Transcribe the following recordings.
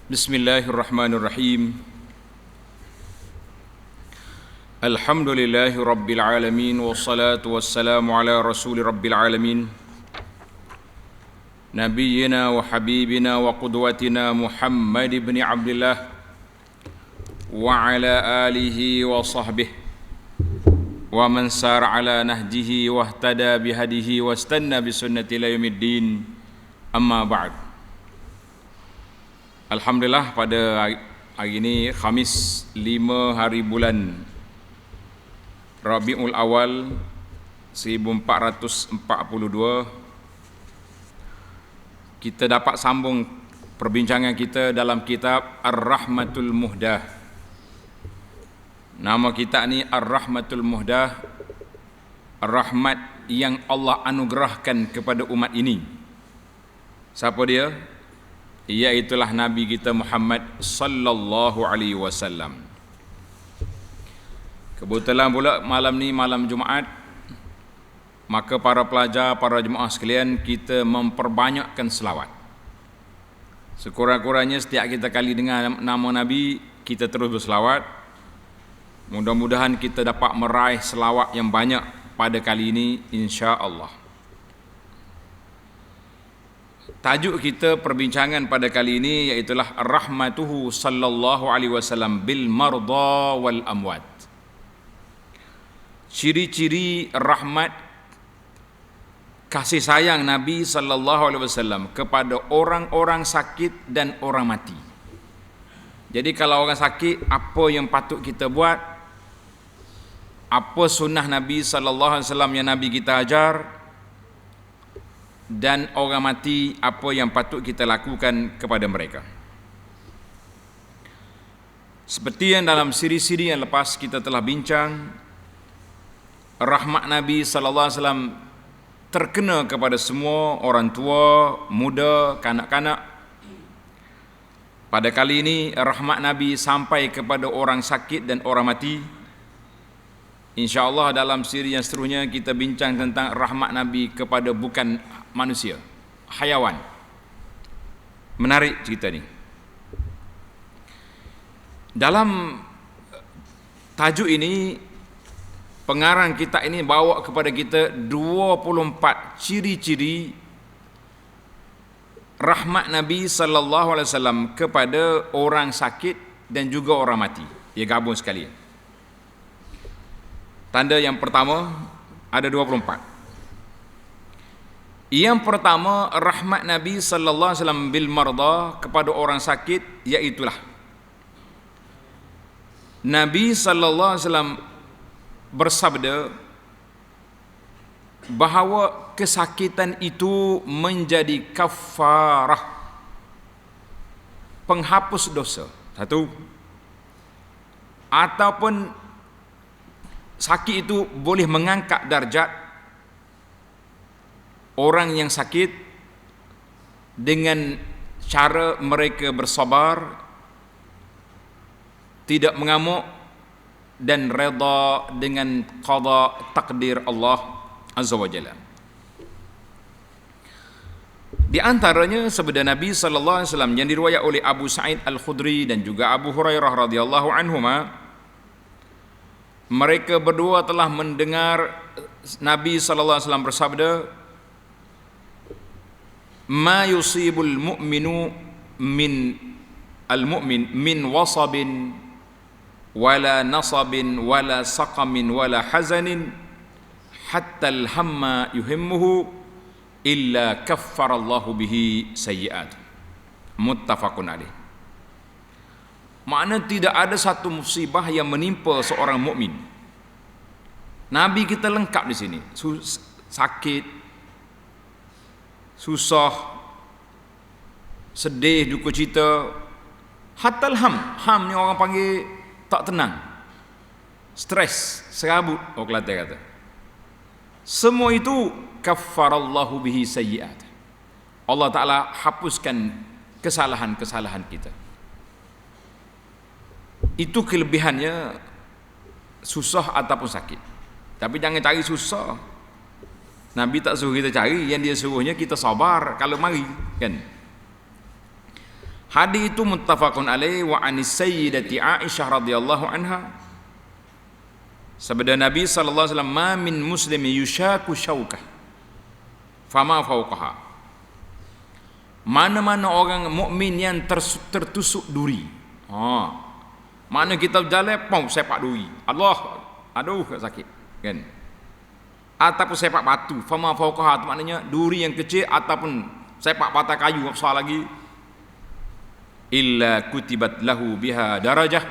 Bismillahirrahmanirrahim. Alhamdulillahi rabbil alamin, wassalatu wassalamu ala rasuli rabbil alamin, nabiyyina wa habibina wa qudwatina Muhammad ibn Abdullah wa ala alihi wa sahbihi wa man sar ala nahjihi wa ihtada bihadihi wa istanna bisunnati ila yaumiddin. Amma ba'd. Alhamdulillah, pada hari ini Khamis 5 hari bulan Rabiul Awal 1442, kita dapat sambung perbincangan kita dalam kitab Ar-Rahmatul Muhdah. Nama kita ni Ar-Rahmatul Muhdah, rahmat yang Allah anugerahkan kepada umat ini. Siapa dia? Iaitulah Nabi kita Muhammad sallallahu alaihi wasallam. Kebetulan pula malam ni malam Jumaat, maka para pelajar, para jemaah sekalian, kita memperbanyakkan selawat. Sekurang-kurangnya setiap kita kali dengar nama Nabi, kita terus berselawat. Mudah-mudahan kita dapat meraih selawat yang banyak pada kali ini, insya-Allah. Tajuk kita perbincangan pada kali ini iaitulah rahmatuhu sallallahu alaihi wasallam bil marda wal amwat. Ciri-ciri rahmat kasih sayang Nabi sallallahu alaihi wasallam kepada orang-orang sakit dan orang mati. Jadi kalau orang sakit, apa yang patut kita buat? Apa sunnah Nabi sallallahu alaihi wasallam yang Nabi kita ajar? Dan orang mati, apa yang patut kita lakukan kepada mereka. Seperti yang dalam siri-siri yang lepas kita telah bincang, rahmat Nabi sallallahu alaihi wasallam terkena kepada semua, orang tua, muda, kanak-kanak. Pada kali ini rahmat Nabi sampai kepada orang sakit dan orang mati. InsyaAllah dalam siri yang seterusnya kita bincang tentang rahmat Nabi kepada bukan manusia, hayawan. Menarik cerita ni. Dalam tajuk ini, pengarang kita ini bawa kepada kita 24 ciri-ciri rahmat Nabi sallallahu alaihi wasallam kepada orang sakit dan juga orang mati. Dia gabung sekali. Tanda yang pertama ada 24. Yang pertama, rahmat Nabi sallallahu alaihi wasallam bil marda, kepada orang sakit, iaitulah Nabi sallallahu alaihi wasallam bersabda bahawa kesakitan itu menjadi kafarah, penghapus dosa. Satu. Ataupun sakit itu boleh mengangkat darjat orang yang sakit dengan cara mereka bersabar, tidak mengamuk dan redha dengan qada takdir Allah Azza wa Jalla. Di antaranya sabda Nabi sallallahu alaihi wasallam yang diriwayat oleh Abu Sa'id Al-Khudri dan juga Abu Hurairah radhiyallahu anhuma, mereka berdua telah mendengar Nabi sallallahu alaihi wasallam bersabda, "Ma yusibul mu'minu min al-mu'min min wasabin wala nasabin wala saqamin wala hazanin hatta al-hamma yuhimmuhu illa kaffarallahu bihi sayyi'at." Muttafaqun alaih. Makna tidak ada satu musibah yang menimpa seorang mukmin. Nabi kita lengkap di sini. Sakit, susah, sedih, duka cita, hatta al-ham. Ham ni orang panggil tak tenang, stres, serabut, orang Kelantan kata. Semua itu kaffarallahu bihi sayyi'at. Allah Ta'ala hapuskan kesalahan-kesalahan kita. Itu kelebihannya susah ataupun sakit. Tapi jangan cari susah. Nabi tak suruh kita cari, yang dia suruhnya kita sabar kalau mari, kan. Hadis itu muttafaqun alaih wa anis sayyidati Aisyah radhiyallahu anha. Sabda Nabi sallallahu alaihi wasallam, "Ma min muslimin yushaku syaukah fama fawqaha." Mana-mana orang mukmin yang tertusuk duri. Mana kita berjalan, pom sepak duri. Allah, aduh sakit, kan? Ataupun sepak batu, fama fawqaha, maknanya duri yang kecil ataupun sepak patah kayu besar lagi. Illa kutibat lahu biha darajah,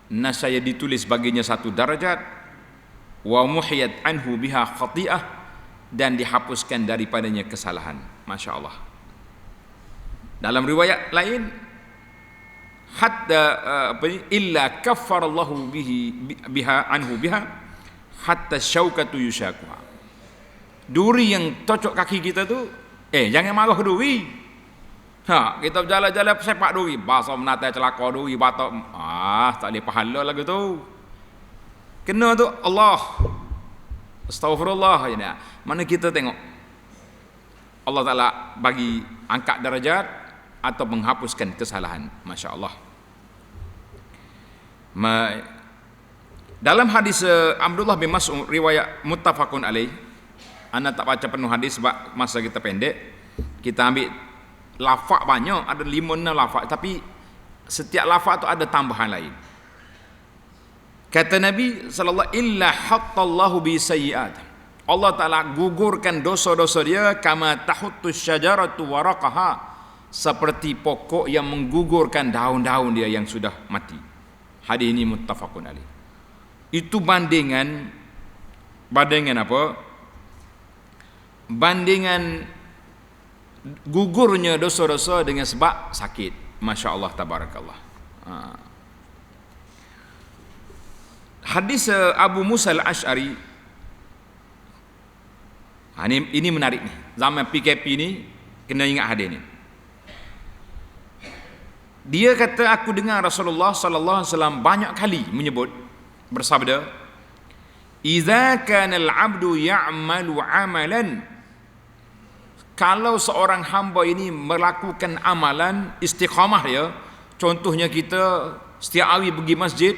nasaya ditulis baginya satu darajat, wa muhiyat anhu biha khati'ah, dan dihapuskan daripadanya kesalahan. Masya Allah. Dalam riwayat lain, hatta illa kaffarallahu biha anhu biha hatta syaukatu yushakuha. Duri yang cocok kaki kita tu, jangan marah duri. Kita berjalan-jalan sepak duri, basah menatai celaka duri, batok, tak boleh pahala lagu tu. Kena tu Allah. Astaghfirullah. Mana kita tengok Allah Ta'ala bagi angkat darajat atau menghapuskan kesalahan. Masya Allah. Dalam hadis Abdullah bin Mas'ud, riwayat muttafaqun alaih, anda tak baca penuh hadis sebab masa kita pendek. Kita ambil lafaz banyak, ada 5-6 lafaz, tapi setiap lafaz tu ada tambahan lain. Kata Nabi sallallahu illa hattallahu bi sayyi'at. Allah Ta'ala gugurkan dosa-dosa dia kama tahuttu syajaratu waraqaha, seperti pokok yang menggugurkan daun-daun dia yang sudah mati. Hadis ini muttafaqun alaih. Itu bandingan apa? Bandingan gugurnya dosa-dosa dengan sebab sakit. Masya Allah, tabarakallah. Hadis Abu Musa al-Ash'ari, ini menarik nih. Zaman PKP ni kena ingat hadis ni. Dia kata, aku dengar Rasulullah sallallahu alaihi wasallam banyak kali menyebut, bersabda, "Idza kana al-'abdu ya'malu 'amalan", kalau seorang hamba ini melakukan amalan istiqamah dia, contohnya kita setiap hari pergi masjid,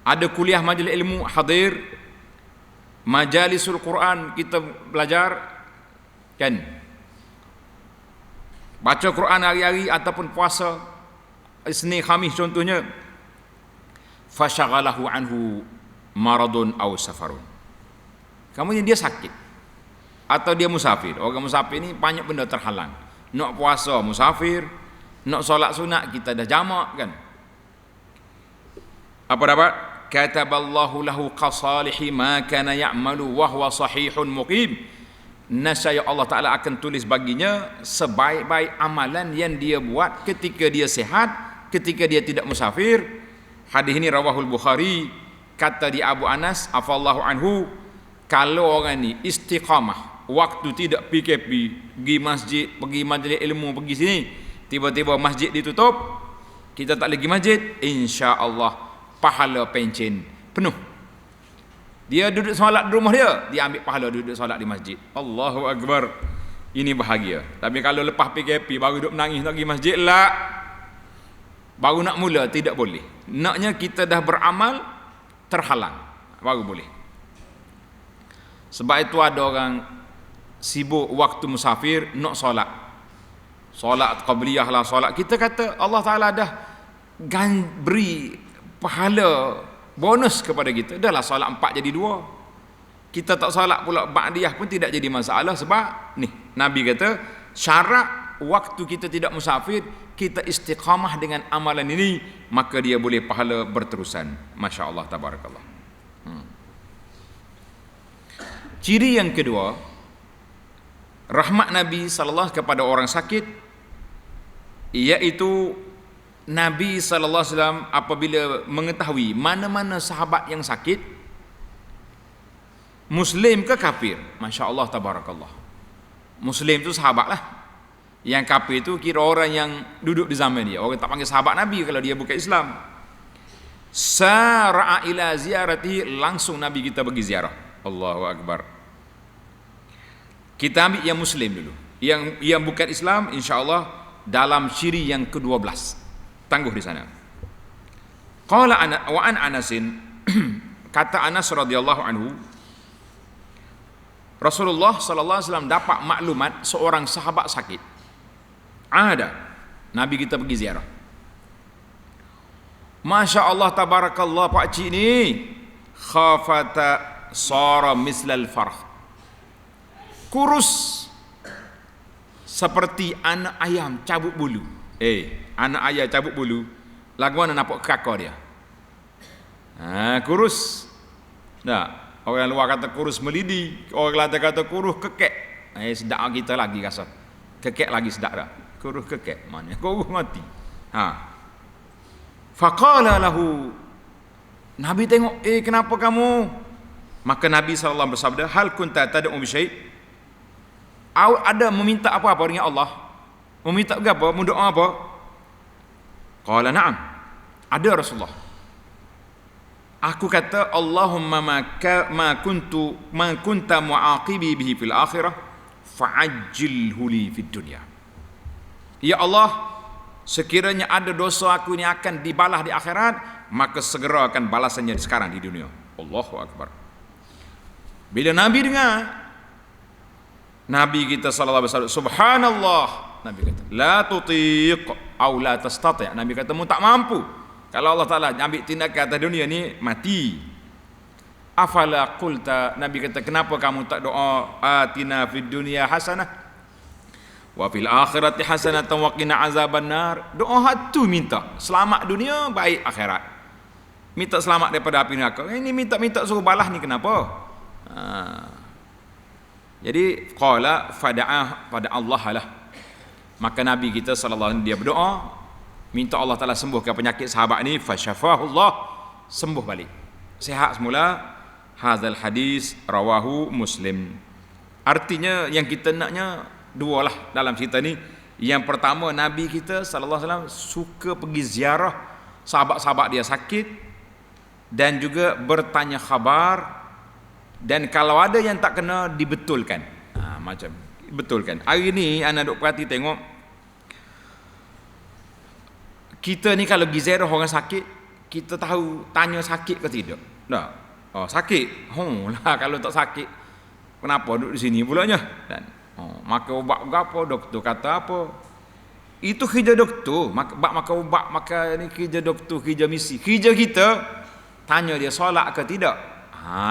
ada kuliah majlis ilmu hadir, majalisul Quran kita belajar, kan? Baca Quran hari-hari ataupun puasa Isnin Khamis contohnya, fasyaghalahu anhu maradun aw safarun, kemudian dia sakit atau dia musafir. Orang musafir ni banyak benda terhalang. Nak puasa musafir, nak solat sunat kita dah jamak, kan? Apa dapat? Kataballahu lahu qasalihi ma kana ya'malu wa huwa sahihun muqim. Nasaya Allah Ta'ala akan tulis baginya sebaik-baik amalan yang dia buat ketika dia sehat, ketika dia tidak musafir. Hadis ini rawahul Bukhari. Kata di Abu Anas afallahu anhu, kalau orang ni istiqamah, waktu tidak PKP, pergi majlis ilmu, pergi sini, tiba-tiba masjid ditutup, kita tak lagi masjid, insya-Allah pahala pencen penuh. Dia duduk solat di rumah dia ambil pahala duduk solat di masjid. Allahu Akbar. Ini bahagia. Tapi kalau lepas PKP baru duduk menangis nak pergi masjid lah, baru nak mula, tidak boleh. Naknya kita dah beramal terhalang, baru boleh. Sebab itu ada orang sibuk waktu musafir nak solat qabliyah lah, solat. Kita kata Allah Ta'ala dah beri pahala bonus kepada kita. Dahlah solat 4 jadi 2. Kita tak solat pula ba'diyah pun tidak jadi masalah. Sebab ni Nabi kata syarat waktu kita tidak musafir, kita istiqamah dengan amalan ini, maka dia boleh pahala berterusan. Masya Allah, tabarakallah. Ciri yang kedua, rahmat Nabi sallallahu alaihi wasallam kepada orang sakit, iaitu Nabi sallallahu alaihi wasallam apabila mengetahui mana-mana sahabat yang sakit, Muslim ke kafir, Masya Allah, tabarakallah. Muslim itu sahabat lah. Yang kafir itu kira orang yang duduk di zaman dia. Orang tak panggil sahabat Nabi kalau dia bukan Islam. Sara'a ila ziarati, langsung Nabi kita pergi ziarah. Allahu Akbar. Kita ambil yang Muslim dulu. Yang bukan Islam, insya Allah dalam siri yang ke-12. Tangguh di sana. Qala wa an Anasin, kata Anas radhiyallahu anhu, Rasulullah sallallahu alaihi wasallam dapat maklumat seorang sahabat sakit. Ada Nabi kita pergi ziarah. Masya Allah tabarakallah, pak cik ni khafata sara mislal farh, kurus seperti anak ayam cabut bulu. Anak ayam cabut bulu, lagu mana nampak kakak dia? Kurus. Nah, orang luar kata kurus melidi, orang lain kata kurus kekek. Sedap kita lagi rasa. Kekek lagi sedap dah. Kurus kekek mana? Kurus mati. Faqala lahu, Nabi tengok, kenapa kamu? Maka Nabi SAW bersabda, hal kunta tad'u bi syai'? Ada meminta apa-apa dengan Allah? Meminta apa? Mendoa apa? Qala na'am. Ada Rasulullah. Aku kata, Allahumma ma kunta mu'aqibi bihi fil akhirah fa'ajjilhu li fid dunya. Ya Allah, sekiranya ada dosa aku ini akan dibalas di akhirat, maka segera akan balasannya sekarang di dunia. Allahu Akbar. Bila Nabi dengar, Nabi kita sallallahu alaihi wasallam, subhanallah, Nabi kata, la tutiq aw la tastati'. Nabi kata, mu tak mampu. Kalau Allah Taala ambil tindakan atas dunia ni, mati. Afala qulta, Nabi kata, kenapa kamu tak doa atina fid dunya hasanah wa fil akhirati hasanatan wa qina azabannar? Doa hatu minta selamat dunia, baik akhirat. Minta selamat daripada api neraka. Ini minta suruh balas ni kenapa? Jadi qala fada'ah, pada Allah lah. Maka Nabi kita sallallahu alaihi wasallam dia berdoa, minta Allah Taala sembuhkan penyakit sahabat ni, fasyafahullah, sembuh balik, sihat semula. Hadzal hadis rawahu Muslim. Artinya yang kita naknya dua lah dalam cerita ni. Yang pertama, Nabi kita sallallahu alaihi wasallam suka pergi ziarah sahabat-sahabat dia sakit dan juga bertanya khabar, dan kalau ada yang tak kena dibetulkan. Macam betulkan. Hari ni anak duk perhati tengok, kita ni kalau pergi ziarah orang sakit, kita tahu tanya sakit ke tidak. Tak. Sakit. Lah kalau tak sakit, kenapa duduk di sini pulanya? Dan maka ubat apa, doktor kata apa? Itu kerja doktor. Maka ubat, maka ni kerja doktor, kerja misi. Kerja kita tanya dia solat ke tidak.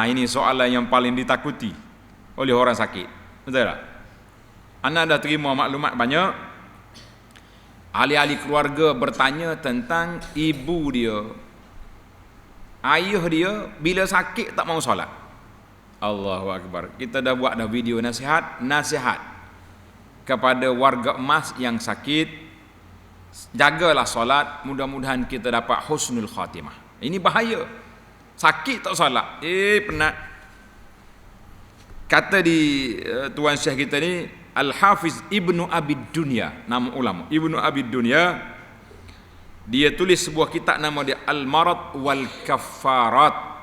Ini soalan yang paling ditakuti oleh orang sakit. Betul tak? Anda dah terima maklumat banyak. Ahli-ahli keluarga bertanya tentang ibu dia, ayah dia bila sakit tak mau solat. Allahu Akbar. Kita dah buat video nasihat kepada warga emas yang sakit. Jagalah solat, mudah-mudahan kita dapat husnul khatimah. Ini bahaya. Sakit tak solat, penat. Kata di tuan syekh kita ni, Al-Hafiz Ibnu Abi Dunya, nama ulama Ibnu Abi Dunya, dia tulis sebuah kitab nama dia Al-Marad wal Kaffarat.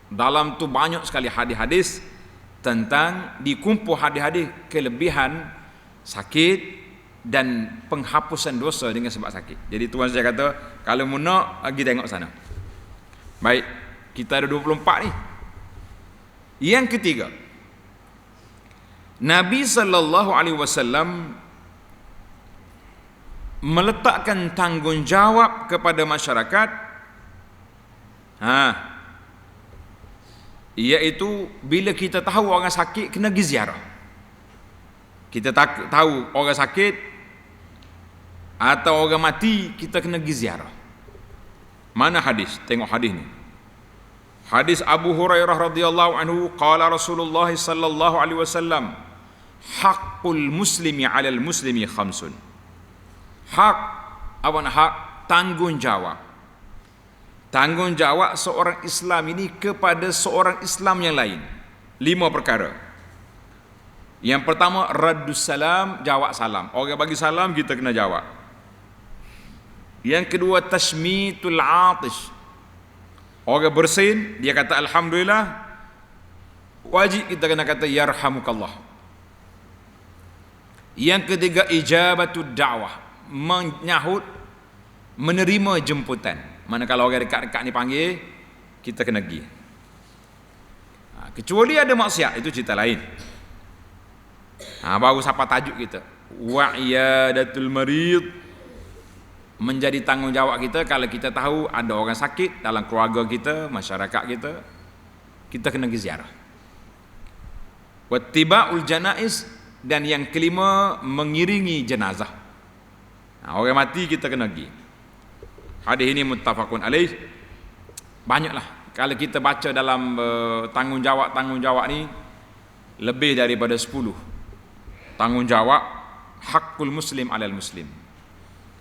Dalam tu banyak sekali hadis-hadis tentang dikumpul hadis-hadis kelebihan sakit dan penghapusan dosa dengan sebab sakit. Jadi tuan saya kata, kalau mu nak pergi tengok sana. Baik, kita ada 24 ni. Yang ketiga, Nabi sallallahu alaihi wasallam meletakkan tanggungjawab kepada masyarakat, iaitu bila kita tahu orang sakit kena pergi ziarah. Kita tahu orang sakit atau orang mati, kita kena pergi ziarah. Mana hadis? Tengok hadis ni. Hadis Abu Hurairah radhiyallahu anhu, qala Rasulullah sallallahu alaihi wasallam, haqqul muslimi 'alal muslimi khamsun. Hak, tanggungjawab. Tanggungjawab seorang Islam ini kepada seorang Islam yang lain. 5 perkara. Yang pertama, raddus salam, jawab salam. Orang bagi salam, kita kena jawab. Yang kedua, tashmitul atish. Orang bersin, dia kata alhamdulillah, wajib kita kena kata yarhamukallah. Yang ketiga, ijabatud da'wah, menyahut, menerima jemputan. Mana kalau orang dekat-dekat ni panggil, kita kena pergi. Kecuali ada maksiat, itu cerita lain. Baru siapa tajuk kita. Wa'iyadatul marid, menjadi tanggungjawab kita kalau kita tahu ada orang sakit dalam keluarga kita, masyarakat kita, kita kena pergi ziarah. Wattiba'ul janaiz, dan yang kelima mengiringi jenazah. Orang mati kita kena pergi. Hadis ini muttafaqun alaih. Banyaklah kalau kita baca dalam tanggungjawab ni lebih daripada 10 tanggungjawab hakul muslim alal muslim.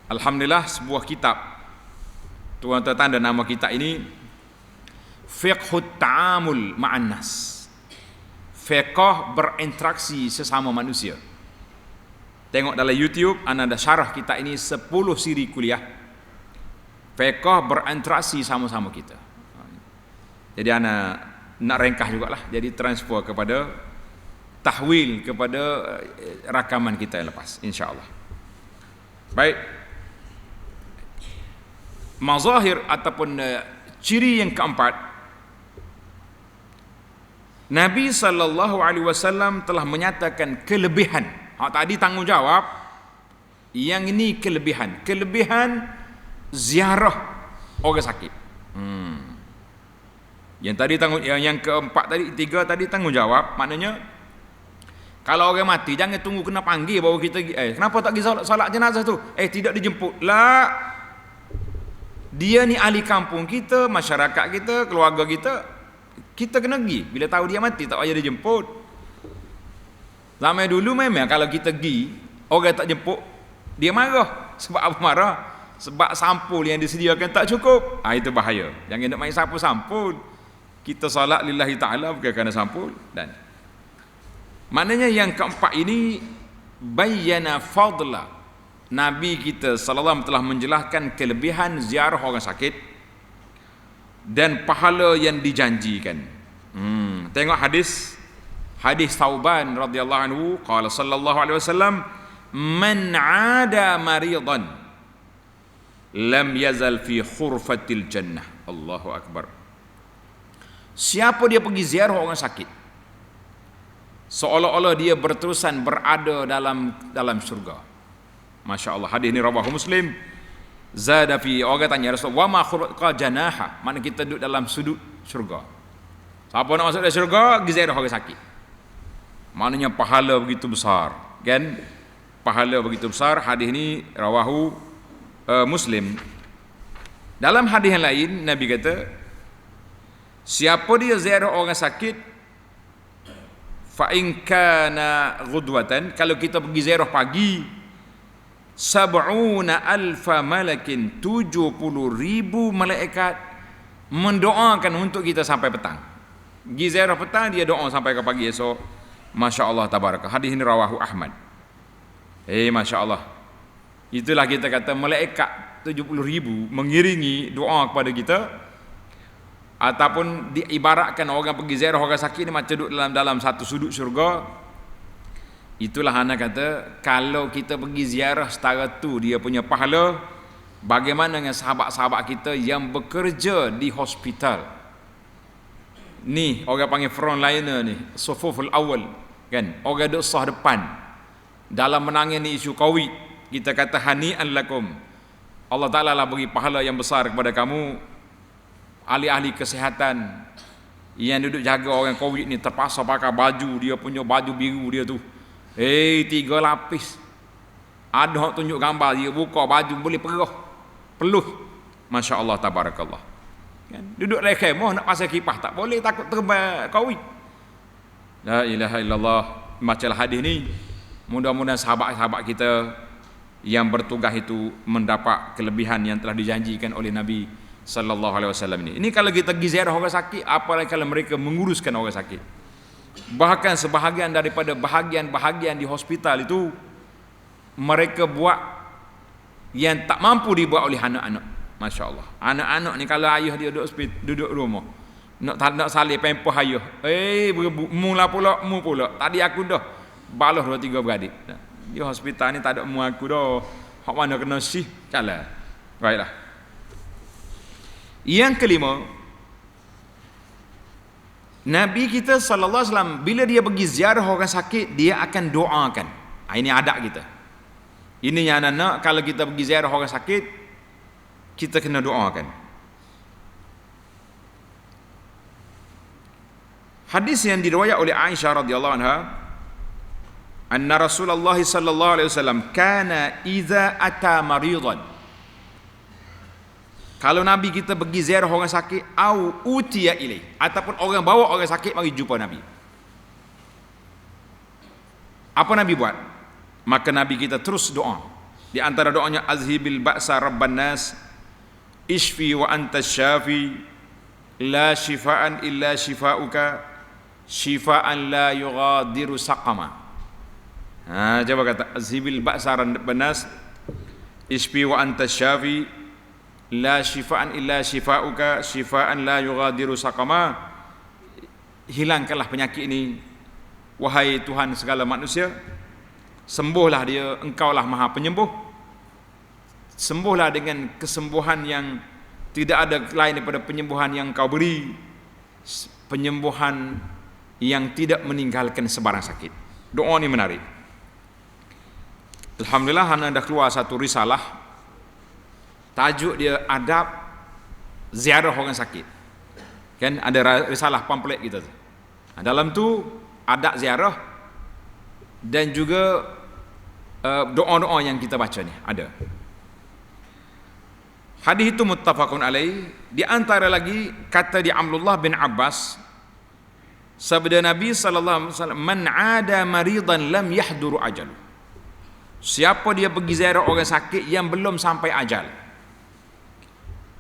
Alhamdulillah, sebuah kitab, tuan-tuan tanda nama kitab ini Fiqhut Ta'amul Ma'an Nas, fiqh berinteraksi sesama manusia. Tengok dalam YouTube, ana ada syarah kitab ini 10 siri kuliah fiqh berinteraksi sama-sama kita. Jadi ana nak ringkas jugalah, jadi transfer kepada tahwil kepada rakaman kita yang lepas, insya-Allah. Baik, mazahir ataupun ciri yang keempat, Nabi sallallahu alaihi wasallam telah menyatakan kelebihan. Tadi tanggungjawab, yang ini kelebihan. Kelebihan ziarah orang sakit. Yang tadi yang keempat tadi, 3 tadi tanggungjawab, maknanya kalau orang mati jangan tunggu kena panggil baru kita kenapa tak pergi solat jenazah tu? Tidak dijemput. Lah, dia ni ahli kampung kita, masyarakat kita, keluarga kita, kita kena pergi. Bila tahu dia mati tak payah dijemput. Zaman dulu memang kalau kita pergi, orang tak jemput, dia marah. Sebab apa marah? Sebab sampul yang disediakan tak cukup. Itu bahaya. Jangan nak main sampul. Kita solat lillahi ta'ala bukan kerana sampul. Dan maknanya yang keempat ini bayyana fadla. Nabi kita sallallahu alaihi wasallam telah menjelaskan kelebihan ziarah orang sakit dan pahala yang dijanjikan. Tengok hadis Thauban radhiyallahu anhu, qala sallallahu alaihi wasallam, man 'ada maridan lam yazal fi khurfatil jannah. Allahu akbar. Siapa dia pergi ziarah orang sakit, seolah-olah dia berterusan berada dalam syurga. Masya Allah. Hadis ini rawahu Muslim. Zada fi, orang tanya Rasulullah, wa ma khurqa janaha, mana kita duduk dalam sudut syurga. Siapa nak masuk dalam syurga, pergi ziarah orang sakit. Maknanya pahala begitu besar, kan? Pahala begitu besar. Hadis ini rawahu Muslim. Dalam hadis yang lain Nabi kata, siapa dia ziarah orang sakit, fa in kana ghudwatan, kalau kita pergi ziarah pagi, 70,000 malakin, 70,000 malaikat mendoakan untuk kita sampai petang. Pergi ziarah petang, dia doa sampai ke pagi esok. Masya Allah tabaraka. Hadis ini rawahu Ahmad. Masya Allah. Itulah kita kata malaikat 70,000 mengiringi doa kepada kita. Ataupun diibaratkan orang pergi ziarah orang sakit ni macam duduk dalam satu sudut syurga. Itulah anak kata, kalau kita pergi ziarah setara tu dia punya pahala, bagaimana dengan sahabat-sahabat kita yang bekerja di hospital ni, orang panggil frontliner ni, sufuful awal, kan, orang duduk sah depan dalam menangani isu COVID. Kita kata hani'an lakum, Allah Ta'ala lah beri pahala yang besar kepada kamu, ahli-ahli kesihatan yang duduk jaga orang COVID ni, terpaksa pakai baju, dia punya baju biru dia tu, 3 lapis. Ada orang tunjuk gambar, dia buka baju boleh peluh. Masya Allah tabarakallah, kan? Duduk dalam khemah nak pasang kipas tak boleh, takut terbang COVID. La ilaha illallah. Bacalah hadis ni, mudah-mudahan sahabat-sahabat kita yang bertugas itu mendapat kelebihan yang telah dijanjikan oleh Nabi sallallahu alaihi wasallam ini. Ini kalau kita pergi ziarah orang sakit, apalagi kalau mereka menguruskan orang sakit. Bahkan sebahagian daripada bahagian-bahagian di hospital itu mereka buat yang tak mampu dibuat oleh anak-anak. Masya Allah. Anak-anak ni kalau ayah dia duduk rumah, nak salih pempoh ayah, mula pula. Tadi aku dah balas 2-3 beradik. Di hospital ni tak ada mu aku dah. hak mana kena sih jalan. Baiklah. Yang kelima, Nabi kita sallallahu alaihi wasallam bila dia pergi ziarah orang sakit, dia akan doakan. Ini adat kita. Ini yang anak-anak, kalau kita pergi ziarah orang sakit, kita kena doakan. Hadis yang diriwayat oleh Aisyah radhiyallahu anha, anna Rasulullah sallallahu alaihi wasallam kana idza ata maridan. Kalau Nabi kita pergi ziarah orang sakit, au utiya ilai, ataupun orang bawa orang sakit mari jumpa Nabi. Apa Nabi buat? Maka Nabi kita terus doa. Di antara doanya, azhibil ba'sa rabban nas, ishfi wa anta syafi, la shifaan illa shifauka, shifaan la yughadiru saqama. Coba kata, azhibil ba'sa rabban nas, ishfi wa anta syafi, la shifaan illa shifauka, shifaan la yughadiru saqama. Hilangkanlah penyakit ini, wahai Tuhan segala manusia. Sembuhlah dia, engkaulah maha penyembuh. Sembuhlah dengan kesembuhan yang tidak ada lain daripada penyembuhan yang kau beri, penyembuhan yang tidak meninggalkan sebarang sakit. Doa ini menarik. Alhamdulillah, hana dah keluar satu risalah, tajuk dia adab ziarah orang sakit. Kan ada risalah pamflet kita tu. Dalam tu adab ziarah dan juga doa-doa yang kita baca ni ada. Hadis itu muttafaqun alaih. Di antara lagi kata di Abdullah bin Abbas, sabda Nabi sallallahu alaihi wasallam, man ada maridan lam yahduru ajal. Siapa dia pergi ziarah orang sakit yang belum sampai ajal,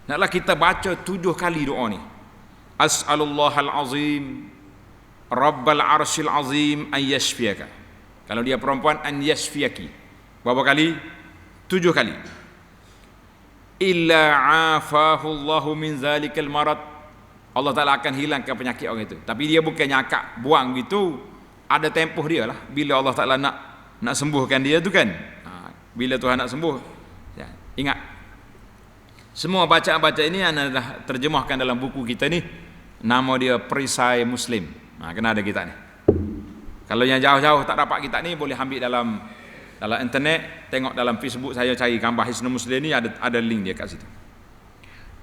naklah kita baca 7 kali doa ni. As'alullahal azim rabbal arsyil azim an yashfiyaka. Kalau dia perempuan, an yashfiyaki. Berapa kali? 7 kali. Illa afahu Allahu min zalikal marad. Allah Ta'ala akan hilangkan penyakit orang itu. Tapi dia bukan nyakak buang gitu. Ada tempoh dia lah. Bila Allah Ta'ala nak sembuhkan dia tu kan. Bila Tuhan nak sembuh. Ya, ingat. Semua bacaan-bacaan ini anda dah terjemahkan dalam buku kita ni. Nama dia Perisai Muslim. Kena ada kita ni. Kalau yang jauh-jauh tak dapat kitab ni, boleh ambil dalam internet, tengok dalam Facebook, saya cari gambar Hisnul Muslim ni, ada link dia kat situ.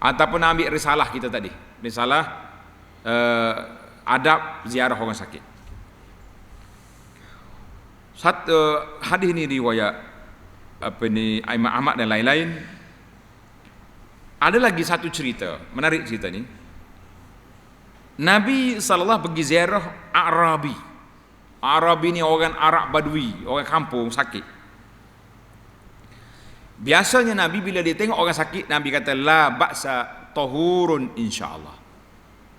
Ataupun ambil risalah kita tadi, risalah adab ziarah orang sakit. Hadis ni riwayat Imam Ahmad dan lain-lain. Ada lagi satu cerita, menarik cerita ni. Nabi sallallahu pergi ziarah Arabi. Arabi ni orang Arab Badui, orang kampung sakit. Biasanya Nabi bila dia tengok orang sakit, Nabi kata la ba'sa tahurun insyaallah.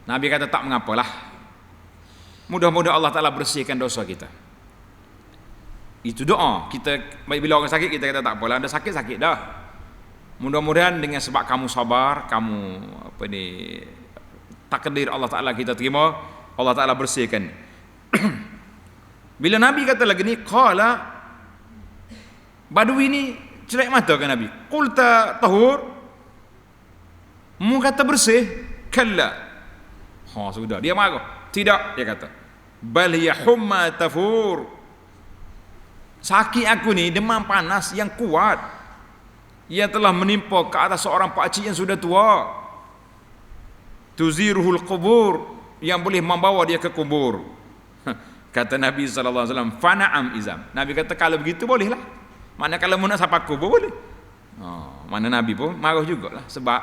Nabi kata tak mengapalah. Mudah-mudahan Allah Ta'ala bersihkan dosa kita. Itu doa. Kita bila orang sakit kita kata tak apalah, ada sakit-sakit dah. Mudah-mudahan dengan sebab kamu sabar, kamu takdir Allah Ta'ala kita terima, Allah Ta'ala bersihkan. Bila Nabi kata lagi ni, qala, Badui ni celak mata kan Nabi. Qulta tahur, mu kata bersih, kalla. Sudah, dia marah. Tidak, dia kata. Bal hiya humma tafur. Sakit aku ni demam panas yang kuat, ia telah menimpa ke atas seorang pakcik yang sudah tua. Tuziruhul qubur, yang boleh membawa dia ke kubur. Kata Nabi sallallahu alaihi wasallam, fana'am izam. Nabi kata kalau begitu bolehlah. Mana kalau mau nak sampai kubur boleh. Mana Nabi pun marah jugalah, sebab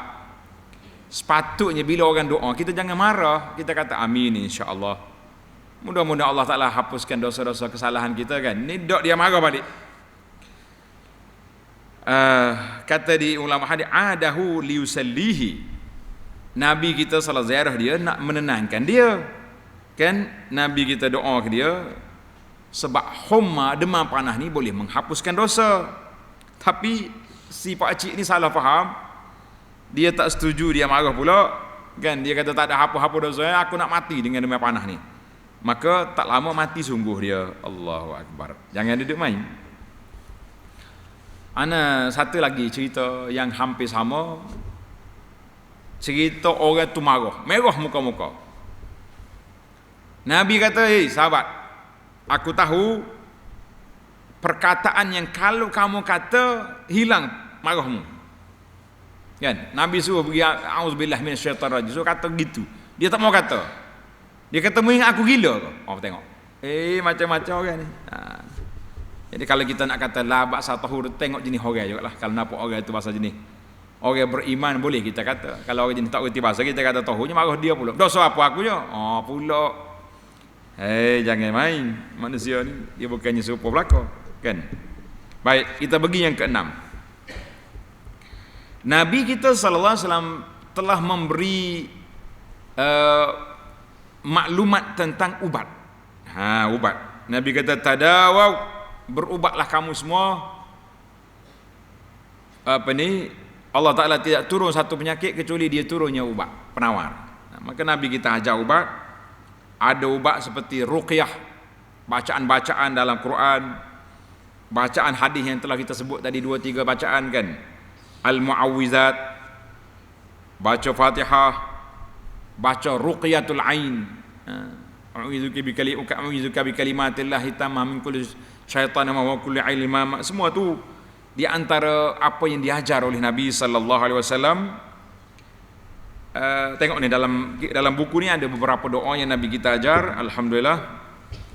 sepatutnya bila orang doa kita jangan marah, kita kata amin insya-Allah. Mudah-mudahan Allah Ta'ala hapuskan dosa-dosa kesalahan kita kan. Ni dok dia marah balik. Kata di ulama hadis, adahu liusallihi. Nabi kita salah ziarah dia nak menenangkan dia. Kan Nabi kita doa ke dia, sebab humma demam panas ni boleh menghapuskan dosa. Tapi si pakcik ni salah faham, dia tak setuju, dia marah pula kan. Dia kata tak ada apa-apa dosa, aku nak mati dengan demam panas ni. Maka tak lama mati sungguh dia. Allahu Akbar. Jangan duduk main. Ana satu lagi cerita yang hampir sama. Cerita orang tu marah, merah muka-muka. Nabi kata, sahabat, aku tahu perkataan yang kalau kamu kata hilang marahmu. Kan? Nabi suruh pergi auzubillah minasyaitanir rajim. Suruh kata gitu. Dia tak mau kata. Dia kata mu ingat aku gila ke? Oh tengok. Macam-macam orang ni. Jadi kalau kita nak kata la ba'sa tahur, tengok jenis orang jugalah. Kalau nampak orang itu bahasa jenis orang beriman boleh kita kata. Kalau orang jenis tak reti bahasa kita kata tahunya marah dia pula. Dosa apa aku je? Pula. Jangan main. Manusia ni dia bukannya serupa belaka, kan? Baik, kita pergi yang keenam. Nabi kita sallallahu alaihi wasallam telah memberi maklumat tentang ubat. Ubat. Nabi kata tadawau, berubatlah kamu semua. Allah Ta'ala tidak turun satu penyakit kecuali dia turunnya ubat, penawar. Maka Nabi kita ajar ubat. Ada ubat seperti ruqyah, bacaan-bacaan dalam Quran, bacaan hadis yang telah kita sebut tadi 2-3 bacaan kan. Al-mu'awwizat, baca Fatihah, baca ruqyatul ain. A'udzuka bi kalimatillahi tammah min kulli syaitan wa kulli ainin ma. Semua tu di antara apa yang diajar oleh Nabi sallallahu alaihi wasallam. Tengok ni dalam buku ni ada beberapa doa yang Nabi kita ajar, alhamdulillah.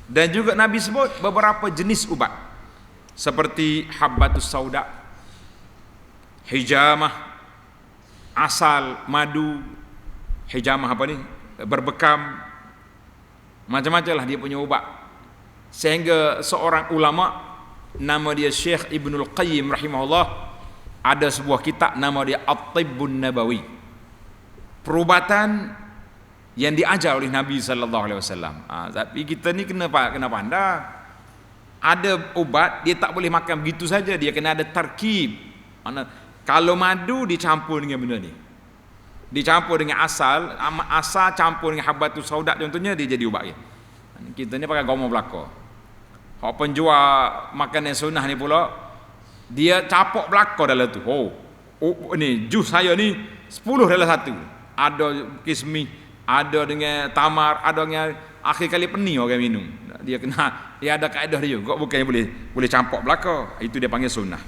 Dan juga Nabi sebut beberapa jenis ubat seperti habbatus sauda, hijamah, asal, madu. Hijamah apa ni? Berbekam. Macam-macam lah dia punya ubat. Sehingga seorang ulama nama dia Syekh Ibnul Qayyim rahimahullah, ada sebuah kitab nama dia At-Tibbun Nabawi, perubatan yang diajar oleh Nabi sallallahu alaihi wasallam. Tapi kita ni kena pandai. Ada ubat dia tak boleh makan begitu saja, dia kena ada tarkib. Mana kalau madu dicampur dengan benda ni, dicampur dengan asal campur dengan habbatus sauda contohnya, dia jadi ubat ya. Kita ni pakai gomo belaka. Hak penjual makanan sunnah ni pula dia capok belaka dalam tu. Ni jus saya ni 10 dalam satu. Ada kismi, ada dengan tamar, ada dengan akhir kali peni orang minum. Dia ada kaedah dia juga, bukannya boleh campur belaka. Itu dia panggil sunnah.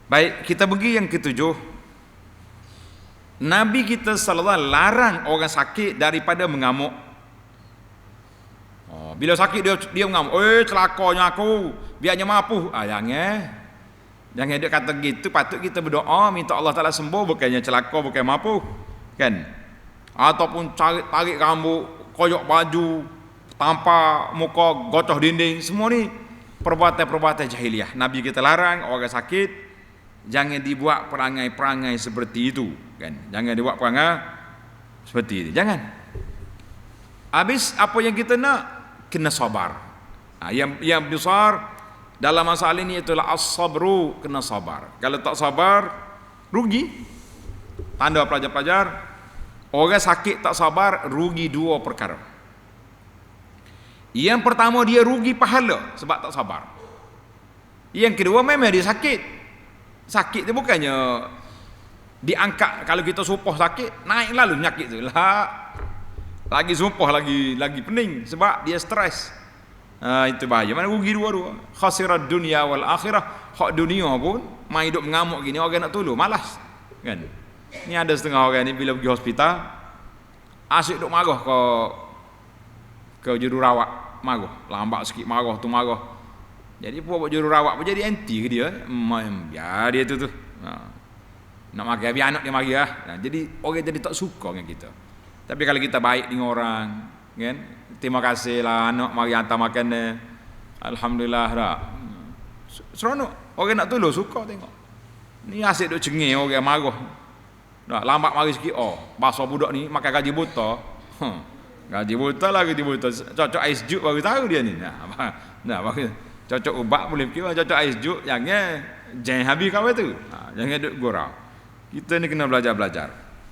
Baik, kita pergi yang ketujuh. Nabi kita sallallahu alaihi wasallam larang orang sakit daripada mengamuk. Bila sakit dia mengamuk, celakanya aku, biarnya mampu. Jangan dia kata gitu. Patut kita berdoa minta Allah Taala sembuh, bukannya celaka, bukan mampu, kan? Ataupun tarik rambut, koyok baju, tampar muka, gocoh dinding, semua ni perbuatan-perbuatan jahiliah. Nabi kita larang orang sakit jangan dibuat perangai-perangai seperti itu, kan? Jangan dibuat perangai seperti itu. Jangan. Habis apa yang kita nak, kena sabar. Yang besar dalam masalah ini itulah as-sabru, kena sabar. Kalau tak sabar, rugi. Tanda pelajar-pelajar, orang sakit tak sabar, rugi 2 perkara. Yang pertama, dia rugi pahala sebab tak sabar. Yang kedua, memang dia sakit. Sakit tu bukannya diangkat, kalau kita sumpah sakit, naik lalu penyakit tu lah. Lagi sumpah lagi pening sebab dia stres. Itu bahaya. Mana rugi dua-dua. Khasirad dunya wal akhirah. Hak dunia pun main hidup mengamuk gini, orang nak tolong malas, kan? Ni ada setengah orang ni bila pergi hospital asyik duk marah ke jururawat, marah lambat sikit, marah tu marah. Jadi buat jururawat pun jadi anti ke dia. Biar dia tu nak makan biar anak dia mari lah. Jadi orang jadi tak suka dengan kita. Tapi kalau kita baik dengan orang, kan? Terima kasih lah anak mari hantar makan dia. Alhamdulillah dah. Seronok. Orang nak tolong suka tengok. Ni asyik duk cengih orang marah. Dah lambat mari sikit. Bahasa budak ni makan gaji buta. Gaji buta lah, gaji buta. Cocok ais juk baru tahu dia ni. Baru cocok ubat boleh fikir, cocok ais juk jangan habis kau tu. Jangan duk gurau. Kita ni kena belajar.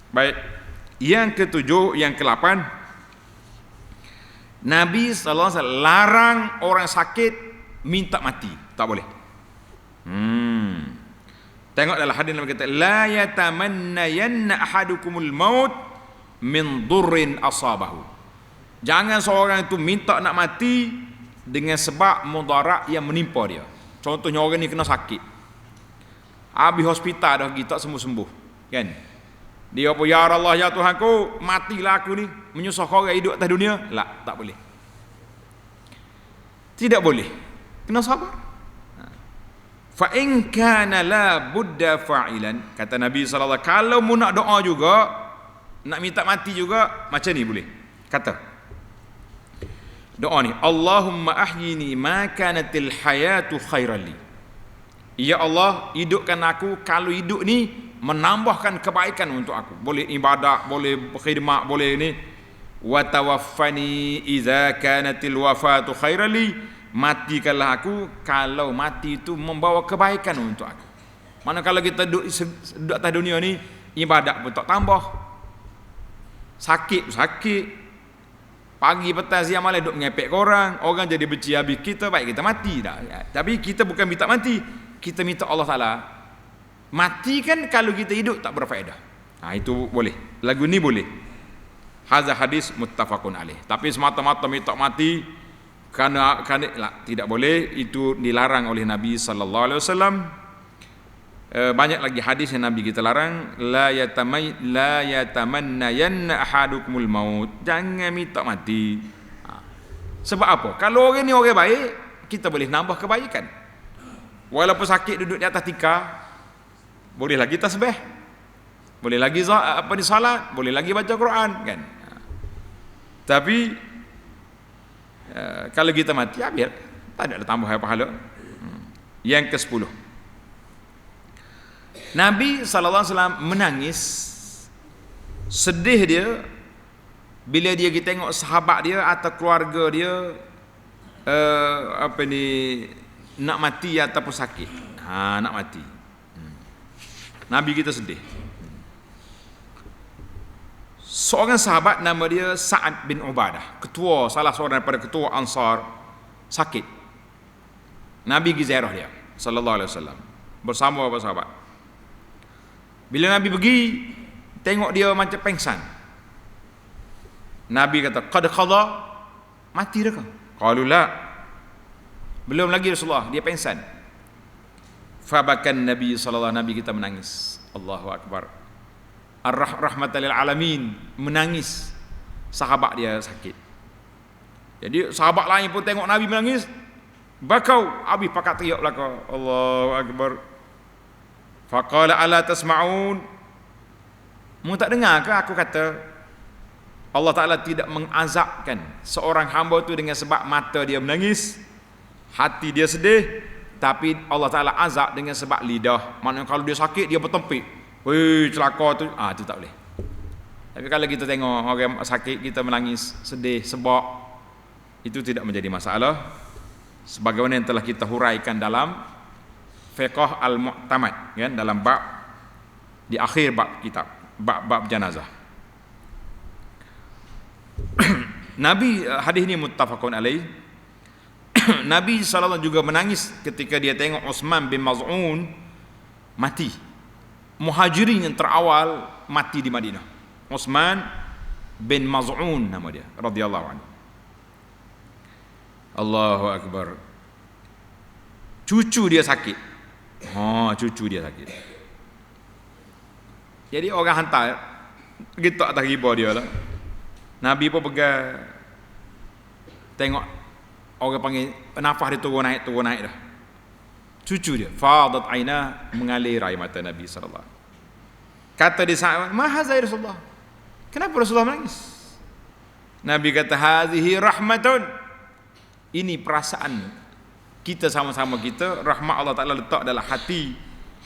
Baik. Yang ketujuh, yang ke-8, Nabi sallallahu alaihi wasallam larang orang sakit minta mati. Tak boleh. Tengok dalam hadis Nabi kata, la yatamannayanna ahadukumul maut min durrin asabahu. Jangan seorang itu minta nak mati dengan sebab mudarat yang menimpa dia. Contohnya orang ni kena sakit, habis hospital dah pergi tak sembuh-sembuh, kan? Dia apa, ya Allah ya Tuhanku, matilah aku ni, menyusahkan orang hidup atas dunia. Tak boleh. Tidak boleh. Kena sabar. Fa in kana la budda fa'ilan, kata Nabi sallallahu alaihi wasallam, kalau mu nak doa juga, nak minta mati juga, macam ni boleh. Kata doa ni, Allahumma ahyini ma kanatil hayatu khairan li. Ya Allah, hidupkan aku kalau hidup ni menambahkan kebaikan untuk aku. Boleh ibadah, boleh berkhidmat, boleh ni. Wa tawaffani idza kanatil wafatu khairan li. Matikanlah aku kalau mati itu membawa kebaikan untuk aku. Mana kalau kita duduk atas dunia ni, ibadat pun tak tambah, sakit, pagi petang siang malam duduk mengepek korang, orang jadi benci habis kita, baik kita mati dah. Tapi kita bukan minta mati, kita minta Allah Ta'ala matikan kalau kita hidup tak berfaedah. Itu boleh. Lagu ni boleh. Hadza hadis muttafaqun alaih. Tapi semata-mata minta mati kerana tidak boleh, itu dilarang oleh Nabi sallallahu alaihi wasallam. Banyak lagi hadis yang Nabi kita larang, la yatamannayanna ahadukumul maut. Jangan minta mati. Sebab apa? Kalau orang ni orang baik, kita boleh nambah kebaikan. Walaupun sakit duduk di atas tikar, boleh lagi tasbih, boleh lagi salat, boleh lagi baca Quran, kan? Tapi kalau kita mati, biar tak ada tambah pahala. Yang ke-10, Nabi SAW menangis, sedih dia bila dia tengok sahabat dia atau keluarga dia nak mati ataupun sakit. Nak mati. Nabi kita sedih. Seorang sahabat nama dia Sa'ad bin Ubadah, salah seorang daripada ketua Ansar, sakit. Nabi pergi ziarah dia sallallahu alaihi wasallam bersama beberapa sahabat. Bila Nabi pergi, tengok dia macam pengsan. Nabi kata, qad qada, mati dah kau? Qalu la, belum lagi Rasulullah, dia pengsan. Fabakan Nabi sallallahu, Nabi kita menangis. Allahu akbar. Ar-rahmatan lil alamin, menangis. Sahabat dia sakit. Jadi sahabat lain pun tengok Nabi menangis, bakau, habis pakat teriak belaka, Allahu akbar. Faqala ala tasma'un, mu tak dengar ke aku kata Allah Ta'ala tidak mengazabkan seorang hamba tu dengan sebab mata dia menangis, hati dia sedih, tapi Allah Ta'ala azab dengan sebab lidah. Maknanya kalau dia sakit, dia bertempik, weh celaka tu, tu tak boleh. Tapi kalau kita tengok orang sakit, kita menangis, sedih, sebab, itu tidak menjadi masalah, sebagaimana yang telah kita huraikan dalam Fiqh al-Mu'tamad, kan, dalam bab di akhir bab kitab, bab jenazah. Nabi, hadis ini muttafaqun alaih. Nabi SAW juga menangis ketika dia tengok Utsman bin Maz'un mati. Muhajirin yang terawal mati di Madinah. Utsman bin Maz'un nama dia, radhiyallahu anhu. Allahu akbar. Cucu dia sakit. Cucu dia sakit. Jadi orang hantar gitu atas riba dia lah. Nabi pun pegang, tengok orang panggil nafas dia turun naik dah. Cucu dia, fadat aina, mengalir air mata Nabi sallallahu. Kata dia sahabat, "Ma hadza ya Rasulullah?" Kenapa Rasulullah menangis? Nabi kata, "Hazihi rahmatun." Ini perasaan kita sama-sama kita, rahmat Allah Ta'ala letak dalam hati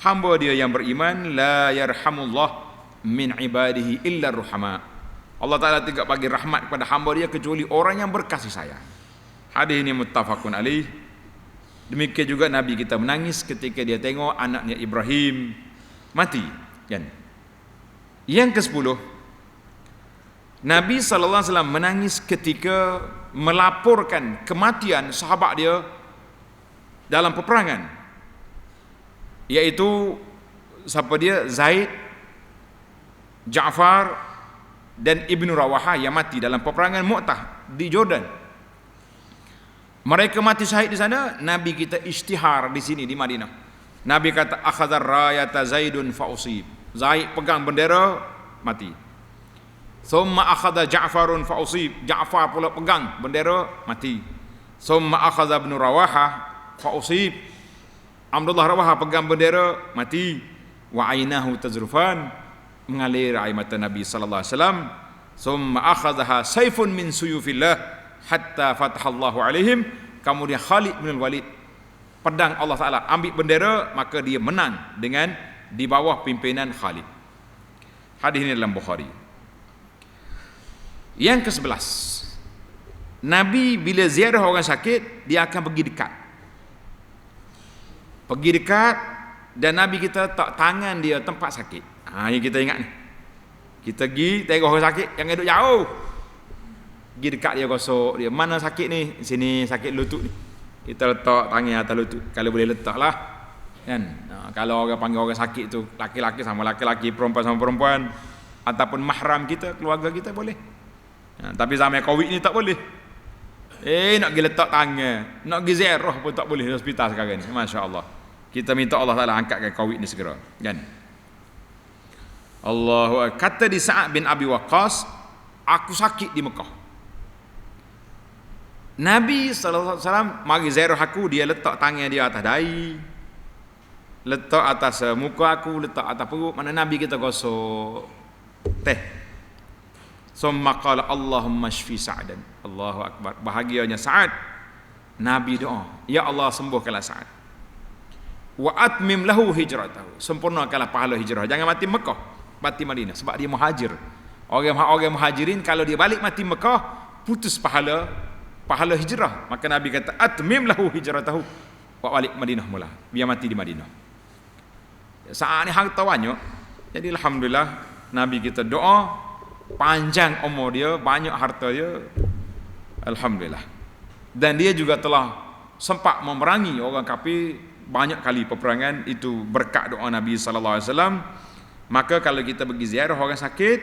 hamba dia yang beriman. La yarhamullah min ibadihi illa ruhama. Allah Ta'ala tidak bagi rahmat kepada hamba dia kecuali orang yang berkasih sayang. Hadis ini muttafaqun alaih. Demikian juga Nabi kita menangis ketika dia tengok anaknya Ibrahim mati, kan? Yang ke-10, Nabi SAW menangis ketika melaporkan kematian sahabat dia dalam peperangan. Iaitu siapa dia? Zaid, Ja'far dan Ibnu Rawahah yang mati dalam peperangan Mu'tah di Jordan. Mereka mati syahid di sana. Nabi kita isytihar di sini di Madinah. Nabi kata akhadhar rayata Zaidun fa usib. Zaid pegang bendera, mati. Thumma akhadha Ja'farun fa usib. Ja'far pula pegang bendera, mati. Thumma akhadha Ibnu Rawahah fa usib. Abdullah Rawahah pegang bendera, mati. Wa ainahu tazrufan, mengalir air mata Nabi sallallahu alaihi wasallam. Thumma akhadhaha sayfun min suyufillah hatta fatahallahu alaihim. Kemudian Khalid bin Walid, pedang Allah Taala, ambil bendera, maka dia menang dengan di bawah pimpinan Khalid. Hadis ini dalam Bukhari. Yang ke-11, Nabi bila ziarah orang sakit, dia akan pergi dekat. Pergi dekat, dan Nabi kita tak tangan dia tempat sakit. Yang kita ingat ni. Kita pergi tengok orang sakit yang duduk jauh. Pergi dekat dia, gosok dia. Mana sakit ni? Sini sakit lutut ni. Kita letak tangan atas lutut. Kalau boleh letak lah. Kan? Kalau orang panggil orang sakit tu, laki-laki sama laki-laki, perempuan sama perempuan, ataupun mahram kita, keluarga kita, boleh. Tapi zaman Covid ni tak boleh. Nak pergi letak tangan, nak pergi ziarah pun tak boleh di hospital sekarang ni. Masya Allah. Kita minta Allah Ta'ala angkatkan Covid ni segera. Kan? Allahu Akbar. Kata di Sa'ad bin Abi Waqqas, aku sakit di Mekah. Nabi SAW mari ziarah aku, dia letak tangan dia atas dahi, letak atas muka aku, letak atas perut. Mana Nabi kita gosok teh. Summa qala Allahumma shfi Sa'dan. Allahu Akbar. Bahagianya Sa'ad. Nabi doa, ya Allah sembuhkanlah Sa'ad. Wa atmim lahu hijratahu. Sempurnakanlah pahala hijrah. Jangan mati Mekah, mati Madinah, sebab dia muhajir. Orang muhajirin kalau dia balik mati Mekah, putus pahala hijrah. Maka Nabi kata atmim lahu hijratahu. Wa balik Madinah mula. Biar mati di Madinah. Saat ni harta banyak. Jadi alhamdulillah Nabi kita doa panjang umur dia, banyak harta dia, alhamdulillah. Dan dia juga telah sempat memerangi orang kafir banyak kali peperangan, itu berkat doa Nabi sallallahu alaihi wasallam. Maka kalau kita pergi ziarah orang sakit,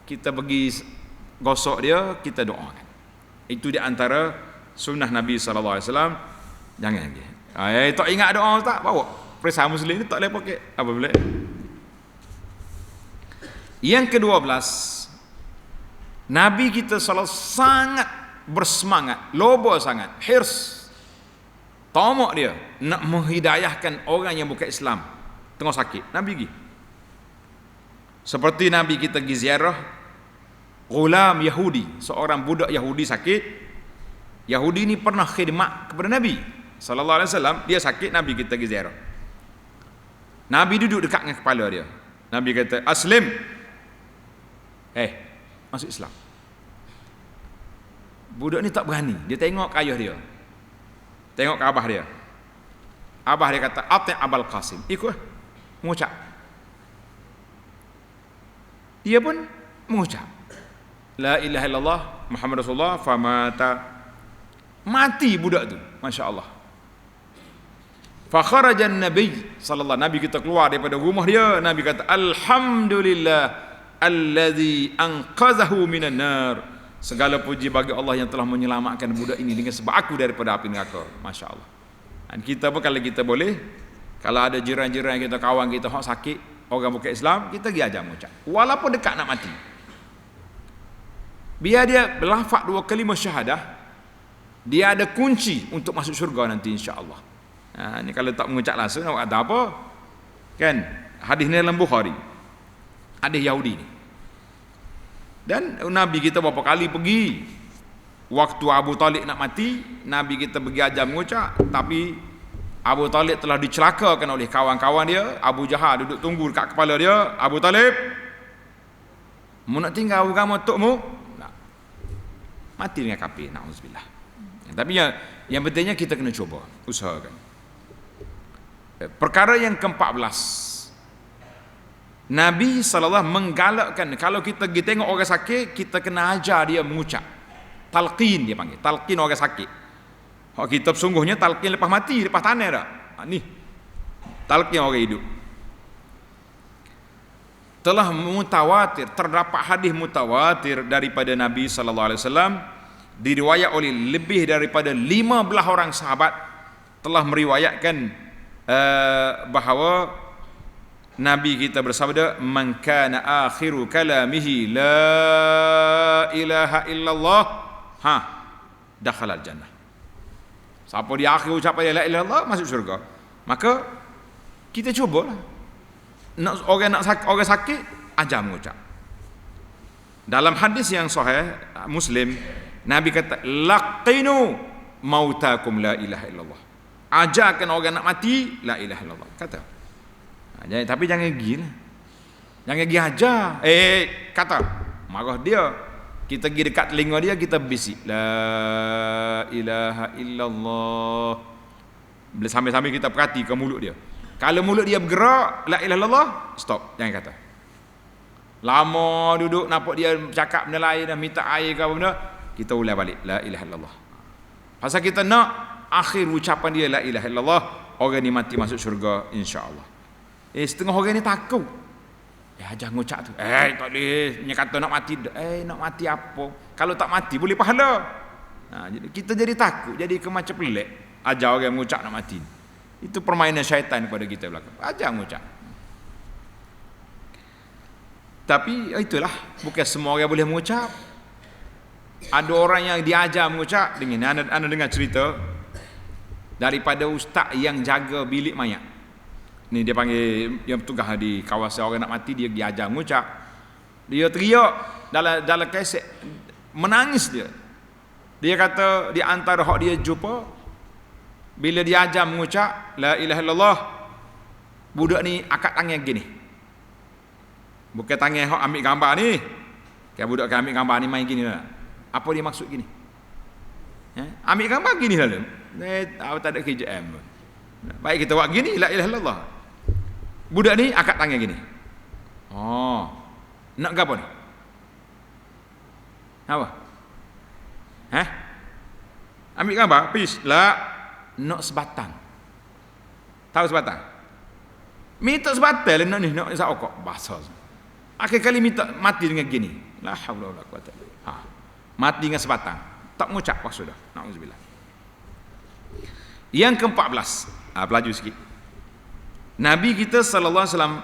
kita pergi gosok dia, kita doakan. Itu di antara sunnah Nabi sallallahu alaihi wasallam. Jangan lagi. Tak ingat doa tak, bawa perisa muslim ni tak boleh pakai apa boleh. Yang ke-12, Nabi kita selalu sangat bersemangat, loba sangat, hirs, tamak dia nak menghidayahkan orang yang bukan Islam tengah sakit. Nabi pergi. Seperti Nabi kita pergi ziarah ghulam Yahudi, seorang budak Yahudi sakit. Yahudi ni pernah khidmat kepada Nabi sallallahu alaihi wasallam. Dia sakit, Nabi kita pergi ziarah. Nabi duduk dekat dengan kepala dia. Nabi kata, aslim. Masuk Islam. Budak ni tak berani. Dia tengok ke ayah dia, tengok ke abah dia. Abah dia kata, ati' Abul Qasim, ikut, mengucap. Dia pun mengucap la ilaha illallah Muhammad Rasulullah. Famata, mati budak tu. Masya Allah. Fakharajan Nabi sallallahu, Nabi kita keluar daripada rumah dia. Nabi kata, alhamdulillah alladzi anqadhahu minan nar. Segala puji bagi Allah yang telah menyelamatkan budak ini dengan sebab aku daripada api neraka. Masya Allah. Dan kita pun kalau kita boleh, kalau ada jiran-jiran kita, kawan kita hak sakit, orang bukan Islam, kita pergi ajar mengucap walaupun dekat nak mati. Biar dia berlafaz 2 kalimah syahadah, dia ada kunci untuk masuk syurga nanti insya-Allah. Ni kalau tak mengucap langsung nak ada apa? Kan? Hadis ni dalam Bukhari. Hadis Yahudi ni. Dan Nabi kita berapa kali pergi. Waktu Abu Talib nak mati, Nabi kita pergi ajar mengucap, tapi Abu Talib telah dicelakakan oleh kawan-kawan dia. Abu Jahal duduk tunggu dekat kepala dia. Abu Talib, mu nak tinggal agama tok-mu? Nak. Mati dengan kafir, na'udzubillah. Tapi yang pentingnya kita kena cuba, usahakan. Perkara yang ke-14, Nabi SAW menggalakkan, kalau kita pergi tengok orang sakit, kita kena ajar dia mengucap. Talqin dia panggil, talqin orang sakit. Hak kita sesungguhnya talqin lepas mati, lepas tanah dah. Ni talqin orang hidup. Telah mutawatir, terdapat hadis mutawatir daripada Nabi sallallahu alaihi wasallam, diriwayat oleh lebih daripada 15 orang sahabat telah meriwayatkan bahawa Nabi kita bersabda, man kana akhiru kalamihi la ilaha illallah dakhala al-jannah. Siapa di akhir ucapan la ilaha illallah masuk syurga. Maka kita cubalah. Orang sakit ajar mengucap. Dalam hadis yang sahih Muslim, Nabi kata, laqinu mautakum la ilaha illallah. Ajarkan orang nak mati la ilaha illallah. Kata. Tapi jangan gila. Jangan pergi ajar. Kata. Marah dia. Kita pergi dekat telinga dia, kita bisik la ilaha illallah. Sambil-sambil kita perhati ke mulut dia. Kalau mulut dia bergerak la ilaha illallah, stop, jangan kata. Lama duduk nampak dia cakap benda lain dah, minta air ke apa benda, kita ulang balik la ilaha illallah. Pasal kita nak akhir ucapan dia la ilaha illallah, orang ni mati masuk syurga insya-Allah. Setengah orang ni takut. Jangan ngucap tu. Tak boleh. Dia kata nak mati. Nak mati apa? Kalau tak mati boleh pahala. Jadi kita jadi takut, jadi macam pelik. Ajar orang mengucap nak mati. Itu permainan syaitan kepada kita belakang. Ajar mengucap. Tapi itulah, bukan semua orang boleh mengucap. Ada orang yang diajar mengucap. Anda dengar cerita daripada ustaz yang jaga bilik mayat. Ni dia panggil, yang bertugas di kawasan orang nak mati, dia diajar mengucap. Dia teriak dalam kaset, menangis dia. Dia kata di antara hak dia jumpa, bila dia ajar mengucap la ilaha illallah, budak ni akak tangan gini. Bukan tangan hak ambil gambar ni. Kan budak kan ambil gambar ni main gini lah. Apa dia maksud gini? Ambil gambar gini lah. Tak ada KJM. Baik kita buat gini la ilaha illallah. Budak ni akak tangan gini. Nak ke apa ni? Apa? Ambil gambar, please. Nak sebatang. Tahu sebatang? Minta sebatang nak ni, nak sakok bahasa. Akhir kali minta mati dengan gini. La haula wala quwata illa billah. Mati dengan sebatang. Tak mengucap apa sudah. Nauzubillah. Yang ke-14. Pelaju sikit. Nabi kita sallallahu alaihi wasallam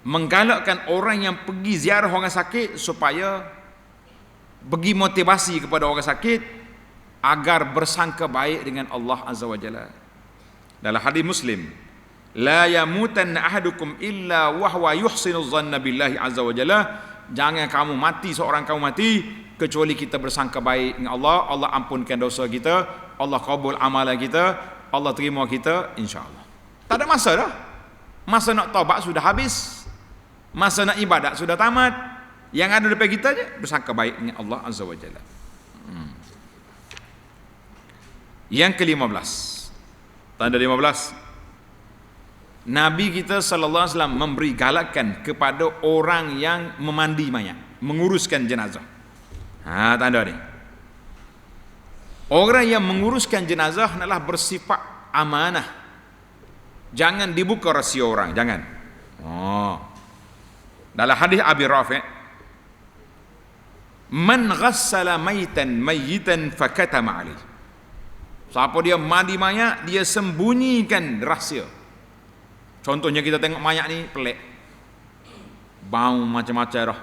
menggalakkan orang yang pergi ziarah orang sakit supaya bagi motivasi kepada orang sakit agar bersangka baik dengan Allah Azza wa Jalla. Dalam hadis Muslim, la yamutanna ahadukum illa wa huwa yuhsinu dhanna billahi Azza wa Jalla. Jangan kamu mati, seorang kamu mati kecuali kita bersangka baik dengan Allah. Allah ampunkan dosa kita, Allah kabul amalan kita, Allah terima kita insya-Allah. Tak ada masa dah. Masa nak taubat sudah habis. Masa nak ibadat sudah tamat. Yang ada depan kita je bersangka baik dengan Allah Azza wa Jalla. Yang ke-15. Tanda 15. Nabi kita sallallahu alaihi wasallam memberi galakan kepada orang yang memandi mayat, menguruskan jenazah. Tanda ni. Orang yang menguruskan jenazah adalah bersifat amanah. Jangan dibuka rahsia orang, jangan. Dalam hadis Abi Rafi', man ghassala mayitan fakatama alaihi. Siapa dia mandi mayat, dia sembunyikan rahsia. Contohnya kita tengok mayat ni pelik, bau macam-macam dah,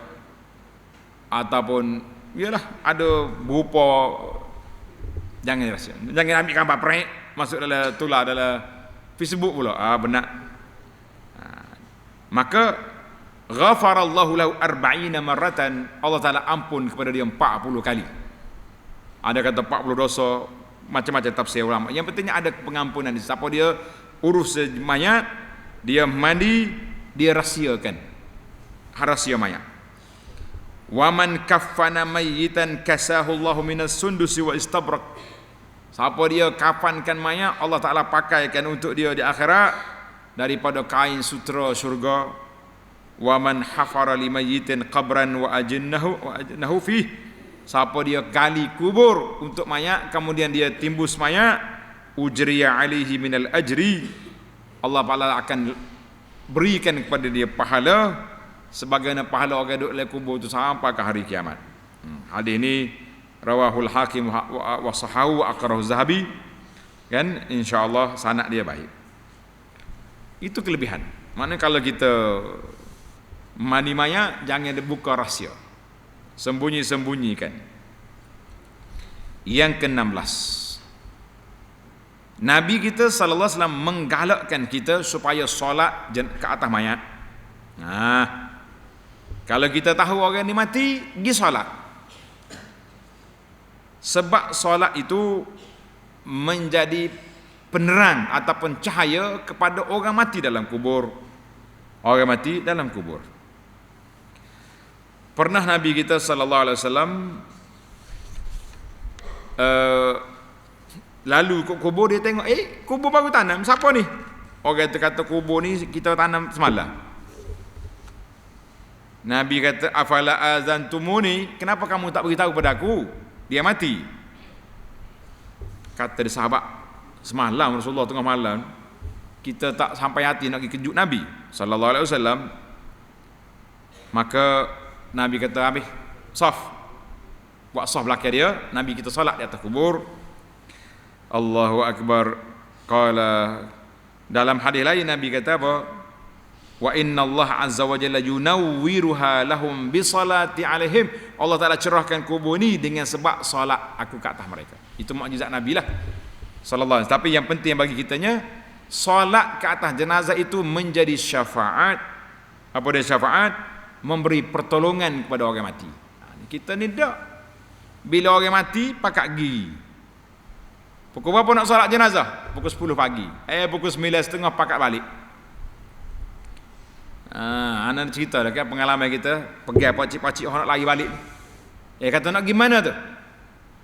ataupun yalah ada berupa, jangan rahsia. Jangan ambil gambar prank masuk dalam tular dalam Facebook pula. Benar. Maka ghafarallahu lahu 40 marratan, Allah Taala ampun kepada dia 40 kali. Ada kata 40 dosa, macam-macam tafsir ulama. Yang pentingnya ada pengampunan. Siapa dia urus mayat, dia mandi, dia rahsiakan rahsia mayat. Wa man kaffana mayyitan kasahu Allahu minas sundusi wa istabrak. Siapa dia kafankan mayat, Allah Taala pakaikan untuk dia di akhirat daripada kain sutera syurga. Wa man hafara limayyitin qabran wa ajnahu fihi. Siapa dia gali kubur untuk mayat, kemudian dia timbus mayat, ujriya alaihi minal ajri, Allah Ta'ala akan berikan kepada dia pahala sebagaimana pahala orang duduk dalam kubur itu sampai ke hari kiamat. Hadis ini rawahul Hakim wa sahahu aqrahu Zahabi, kan, insyaallah sanad dia baik. Itu kelebihan. Maknanya kalau kita mandi mayat jangan dibuka rahsia, sembunyi-sembunyikan. Yang ke-16, Nabi kita sallallahu alaihi wasallam menggalakkan kita supaya solat ke atas mayat. Kalau kita tahu orang ni mati, pergi solat. Sebab solat itu menjadi penerang ataupun cahaya kepada orang mati dalam kubur. Orang mati dalam kubur. Pernah Nabi kita sallallahu alaihi wasallam lalu ke kubur, dia tengok, kubur baru tanam, siapa ni? Orang kata kubur ni kita tanam semalam. Nabi kata, afala azantumuni, kenapa kamu tak beritahu pada aku dia mati? Kata dia sahabat, semalam Rasulullah tengah malam kita tak sampai hati nak pergi kejut Nabi sallallahu alaihi wasallam. Maka Nabi kata, habis saf, buat saf belakang dia, Nabi kita solat di atas kubur. Allahu Akbar. Qala, dalam hadis lain Nabi kata apa? Wa inna Allah azza wa jalla yunawwiruha lahum bi salati alaihim. Allah Taala cerahkan kubur ni dengan sebab solat aku ke atas mereka. Itu mukjizat Nabi lah sallallahu alaihi wasallam. Tapi yang penting bagi kitanya, solat ke atas jenazah itu menjadi syafaat. Apa dia syafaat? Memberi pertolongan kepada orang mati. Kita ni tak, bila orang mati pakat gigi. Pukul berapa nak solat jenazah? Pukul 10 pagi. Pukul 9.30 pakat balik. Anak cerita dah kan pengalaman kita, pergi pakcik-pakcik orang nak lari balik. Kata nak gimana tu?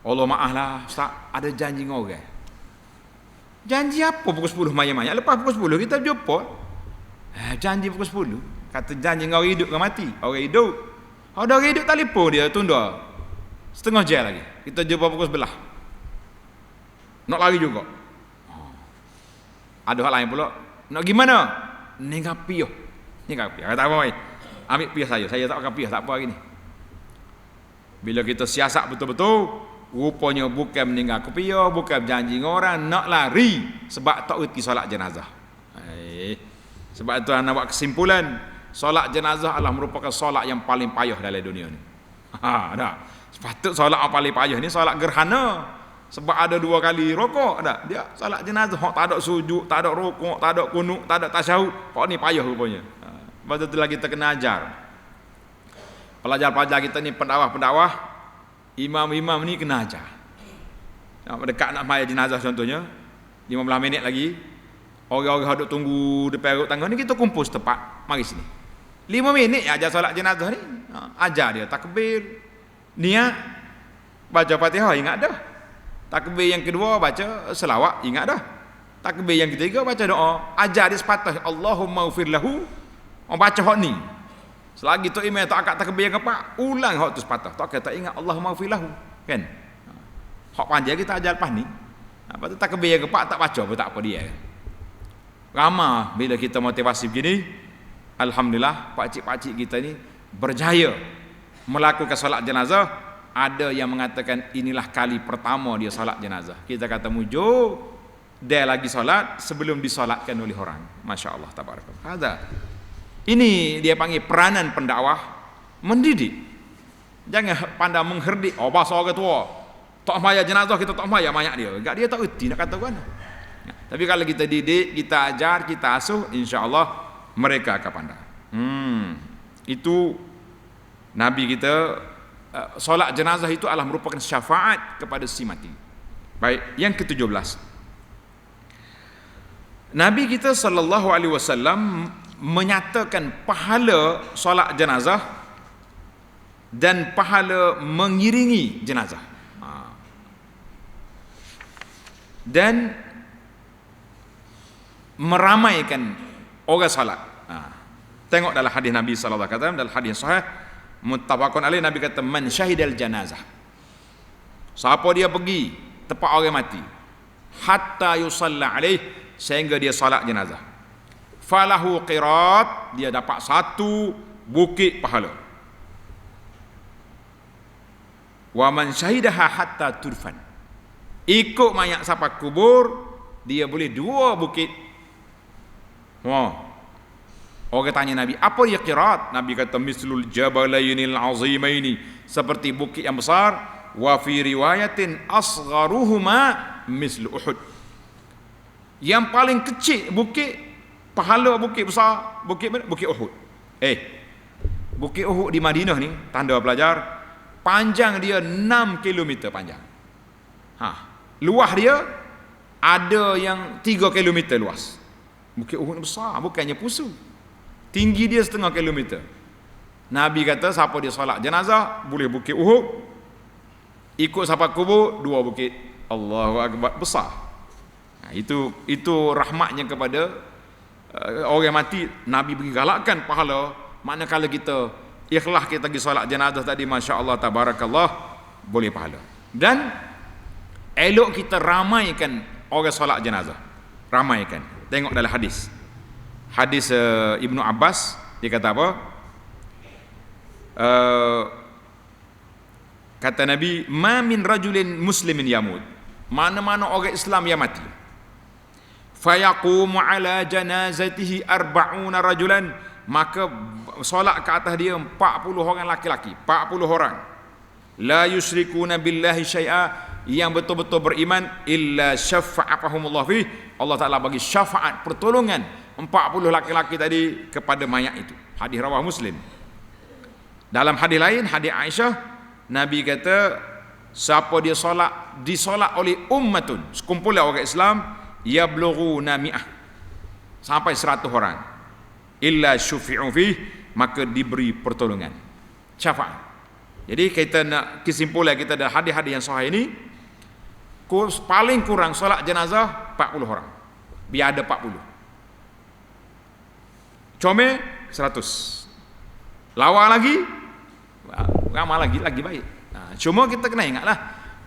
Allah maaf lah Ustaz, ada janji dengan orang. Janji apa pukul 10 mayat-mayat? Lepas pukul 10 kita jumpa. Janji pukul 10. Kata janji dengan orang hidup ke mati? Orang hidup. Ada orang hidup telefon dia tunda setengah jam lagi. Kita jumpa pukul 11. Nak lari juga. Ada hal lain pula. Nak gimana? Ninggal piah. Ninggal piah. Kata apa mai? Ambil piah saya. Saya tak akan piah, tak apa hari ni. Bila kita siasat betul-betul, rupanya bukan meninggal piah, bukan janji dengan orang, nak lari sebab tak erti solat jenazah. Sebab itu ana buat kesimpulan, solat jenazah adalah merupakan solat yang paling payah dalam dunia ni. Dah. Sepatut solat yang paling payah ni solat gerhana. Sebab ada 2 kali rokok dah. Dia solat jenazah tak ada sujud, tak ada rokok, tak ada kunut, tak ada tasyahud. Kok ni payah rupanya. Lepas tu lagi kita kena ajar. Pelajar-pelajar kita ni pendakwah-pendakwah, imam-imam ni kena ajar. Dekat nak mayat jenazah contohnya, 15 minit lagi, orang-orang duduk tunggu depan ruk tangga ni, kita kumpul setempat. Mari sini. 5 minit ajar solat jenazah ni. Ajar dia takbir, niat, baca Fatihah, ingat dah. Takbir yang kedua baca selawat, ingat dah. Takbir yang ketiga baca doa. Ajar dia sepatah, Allahumma ufir lahu. Orang baca hak ni. Selagi tu imam tak akad takbir yang keempat, ulang hak tu sepatah. Tak ingat Allahumma ufir lahu. Kan? Hak panjang kita ajar lepas ni. Lepas tu takbir yang keempat tak baca pun tak apa dia. Ramah bila kita motivasi begini, alhamdulillah pakcik-pakcik kita ni berjaya melakukan solat jenazah. Ada yang mengatakan inilah kali pertama dia solat jenazah. Kita kata mujur, dia lagi solat sebelum disolatkan oleh orang. Masya Allah, tabarakallah. Hadza. Ini dia panggil peranan pendakwah, mendidik. Jangan pandang mengherdik. Bahasa orang tua, tak mayat jenazah kita tak mayat dia. Enggak, dia tak erti nak kata mana. Tapi kalau kita didik, kita ajar, kita asuh, insya-Allah mereka akan pandang. Itu Nabi kita. Solat jenazah itu adalah merupakan syafaat kepada si mati. Baik, yang ke-17. Nabi kita sallallahu alaihi wasallam menyatakan pahala solat jenazah dan pahala mengiringi jenazah. Dan meramaikan orang solat. Tengok dalam hadis Nabi sallallahu alaihi wasallam, dalam hadis sahih muttafaqun alaih, Nabi kata man syahidal janazah, siapa dia pergi tempat orang mati, hatta yusalla alaih, sehingga dia solat jenazah. falahu qirat, dia dapat 1 bukit pahala. Wa man syahidaha hatta turfan, ikut mayat sampai kubur, dia boleh 2 bukit. Orang tanya Nabi, apa dia qirat? Nabi kata mislul jabalainil azimaini, seperti bukit yang besar. Wa fi riwayatin asgharuhuma mislu Uhud, yang paling kecil bukit pahala bukit besar bukit Uhud. Bukit Uhud di Madinah ni, tanda pelajar, panjang dia 6 km panjang. Luas dia ada yang 3 km luas. Bukit Uhud besar, bukannya pusu. Tinggi dia 0,5 kilometer. Nabi kata siapa dia solat jenazah boleh bukit Uhud, ikut sampai kubur 2 bukit. Allahu akbar, besar. Itu rahmatnya kepada orang mati. Nabi bagi galakkan pahala. Manakala kita ikhlas, kita pergi solat jenazah tadi, masya-Allah tabarakallah, boleh pahala. Dan elok kita ramaikan orang solat jenazah. Ramaikan. Tengok dalam hadis Ibnu Abbas, dia kata apa? Kata Nabi, ma min rajulin muslimin yamut, mana-mana orang Islam yang mati, fayaqumu ala janazatihi 40 rajulan, maka solat ke atas dia 40 orang laki-laki, 40 orang, la yusyrikuna billahi syai'a, yang betul-betul beriman, illa syafa'ahumullah fi, Allah Ta'ala bagi syafaat, pertolongan 40 laki-laki tadi kepada mayat itu. Hadis rawah Muslim. Dalam hadis lain, hadis Aisyah, Nabi kata siapa dia solat, disolat oleh ummatun, sekumpulan orang Islam, yablughuna mi'ah, sampai 100 orang, illa syufi'u fi, maka diberi pertolongan, syafaat. Jadi kita nak kesimpulan kita dari hadis-hadis yang sahih ini, paling kurang solat jenazah 40 orang, biar ada 40. Comel 100, lawa lagi, ramah lagi baik. Cuma kita kena ingatlah,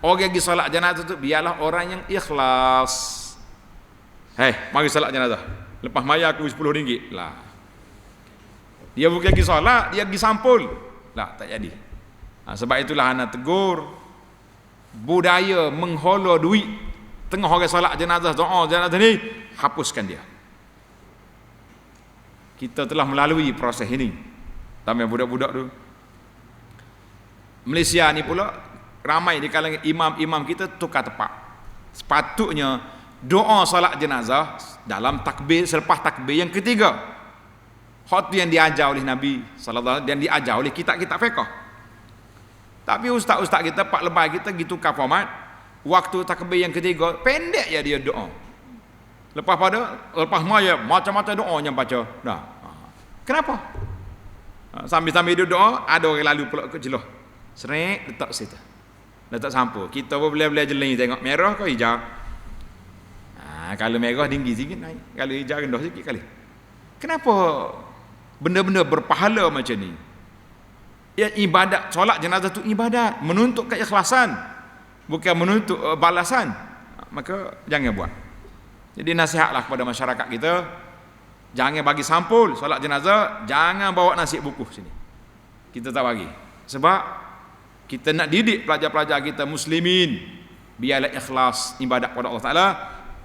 orang pergi solat jenazah tu biarlah orang yang ikhlas. Mari solat jenazah, lepas maya aku 10 ringgit lah. Dia bukan pergi solat, dia pergi sampul lah, tak jadi. Sebab itulah anak tegur, budaya menghola duit tengah orang solat jenazah, doa jenazah ni, hapuskan dia. Kita telah melalui proses ini. Tambah budak-budak tu Malaysia ni pula, ramai di kalangan imam-imam kita tukar tepat. Sepatutnya doa solat jenazah dalam takbir, selepas takbir yang ketiga. Hak yang diajar oleh Nabi sallallahu alaihi wasallam dan diajar oleh kitab-kitab fiqh. Tapi ustaz-ustaz kita, pak lebay kita gitu tukar format. Waktu takbir yang ketiga pendek ya dia doa. Lepas maya macam-macam doa yang baca. Dah. Kenapa? Sambil-sambil dia doa, ada orang lalu pula ke jelah. Serek letak situ. Letak sampul. Kita pun boleh jeling tengok merah ke hijau. Kalau merah tinggi sikit naik, kalau hijau rendah sikit kali. Kenapa benda-benda berpahala macam ni? Ya, ibadat solat jenazah tu ibadat, menuntut keikhlasan, bukan menuntut balasan. Maka jangan buat. Jadi nasihatlah kepada masyarakat kita, jangan bagi sampul solat jenazah, jangan bawa nasi buku sini. Kita tak bagi. Sebab kita nak didik pelajar-pelajar kita muslimin, biarlah ikhlas ibadat kepada Allah Taala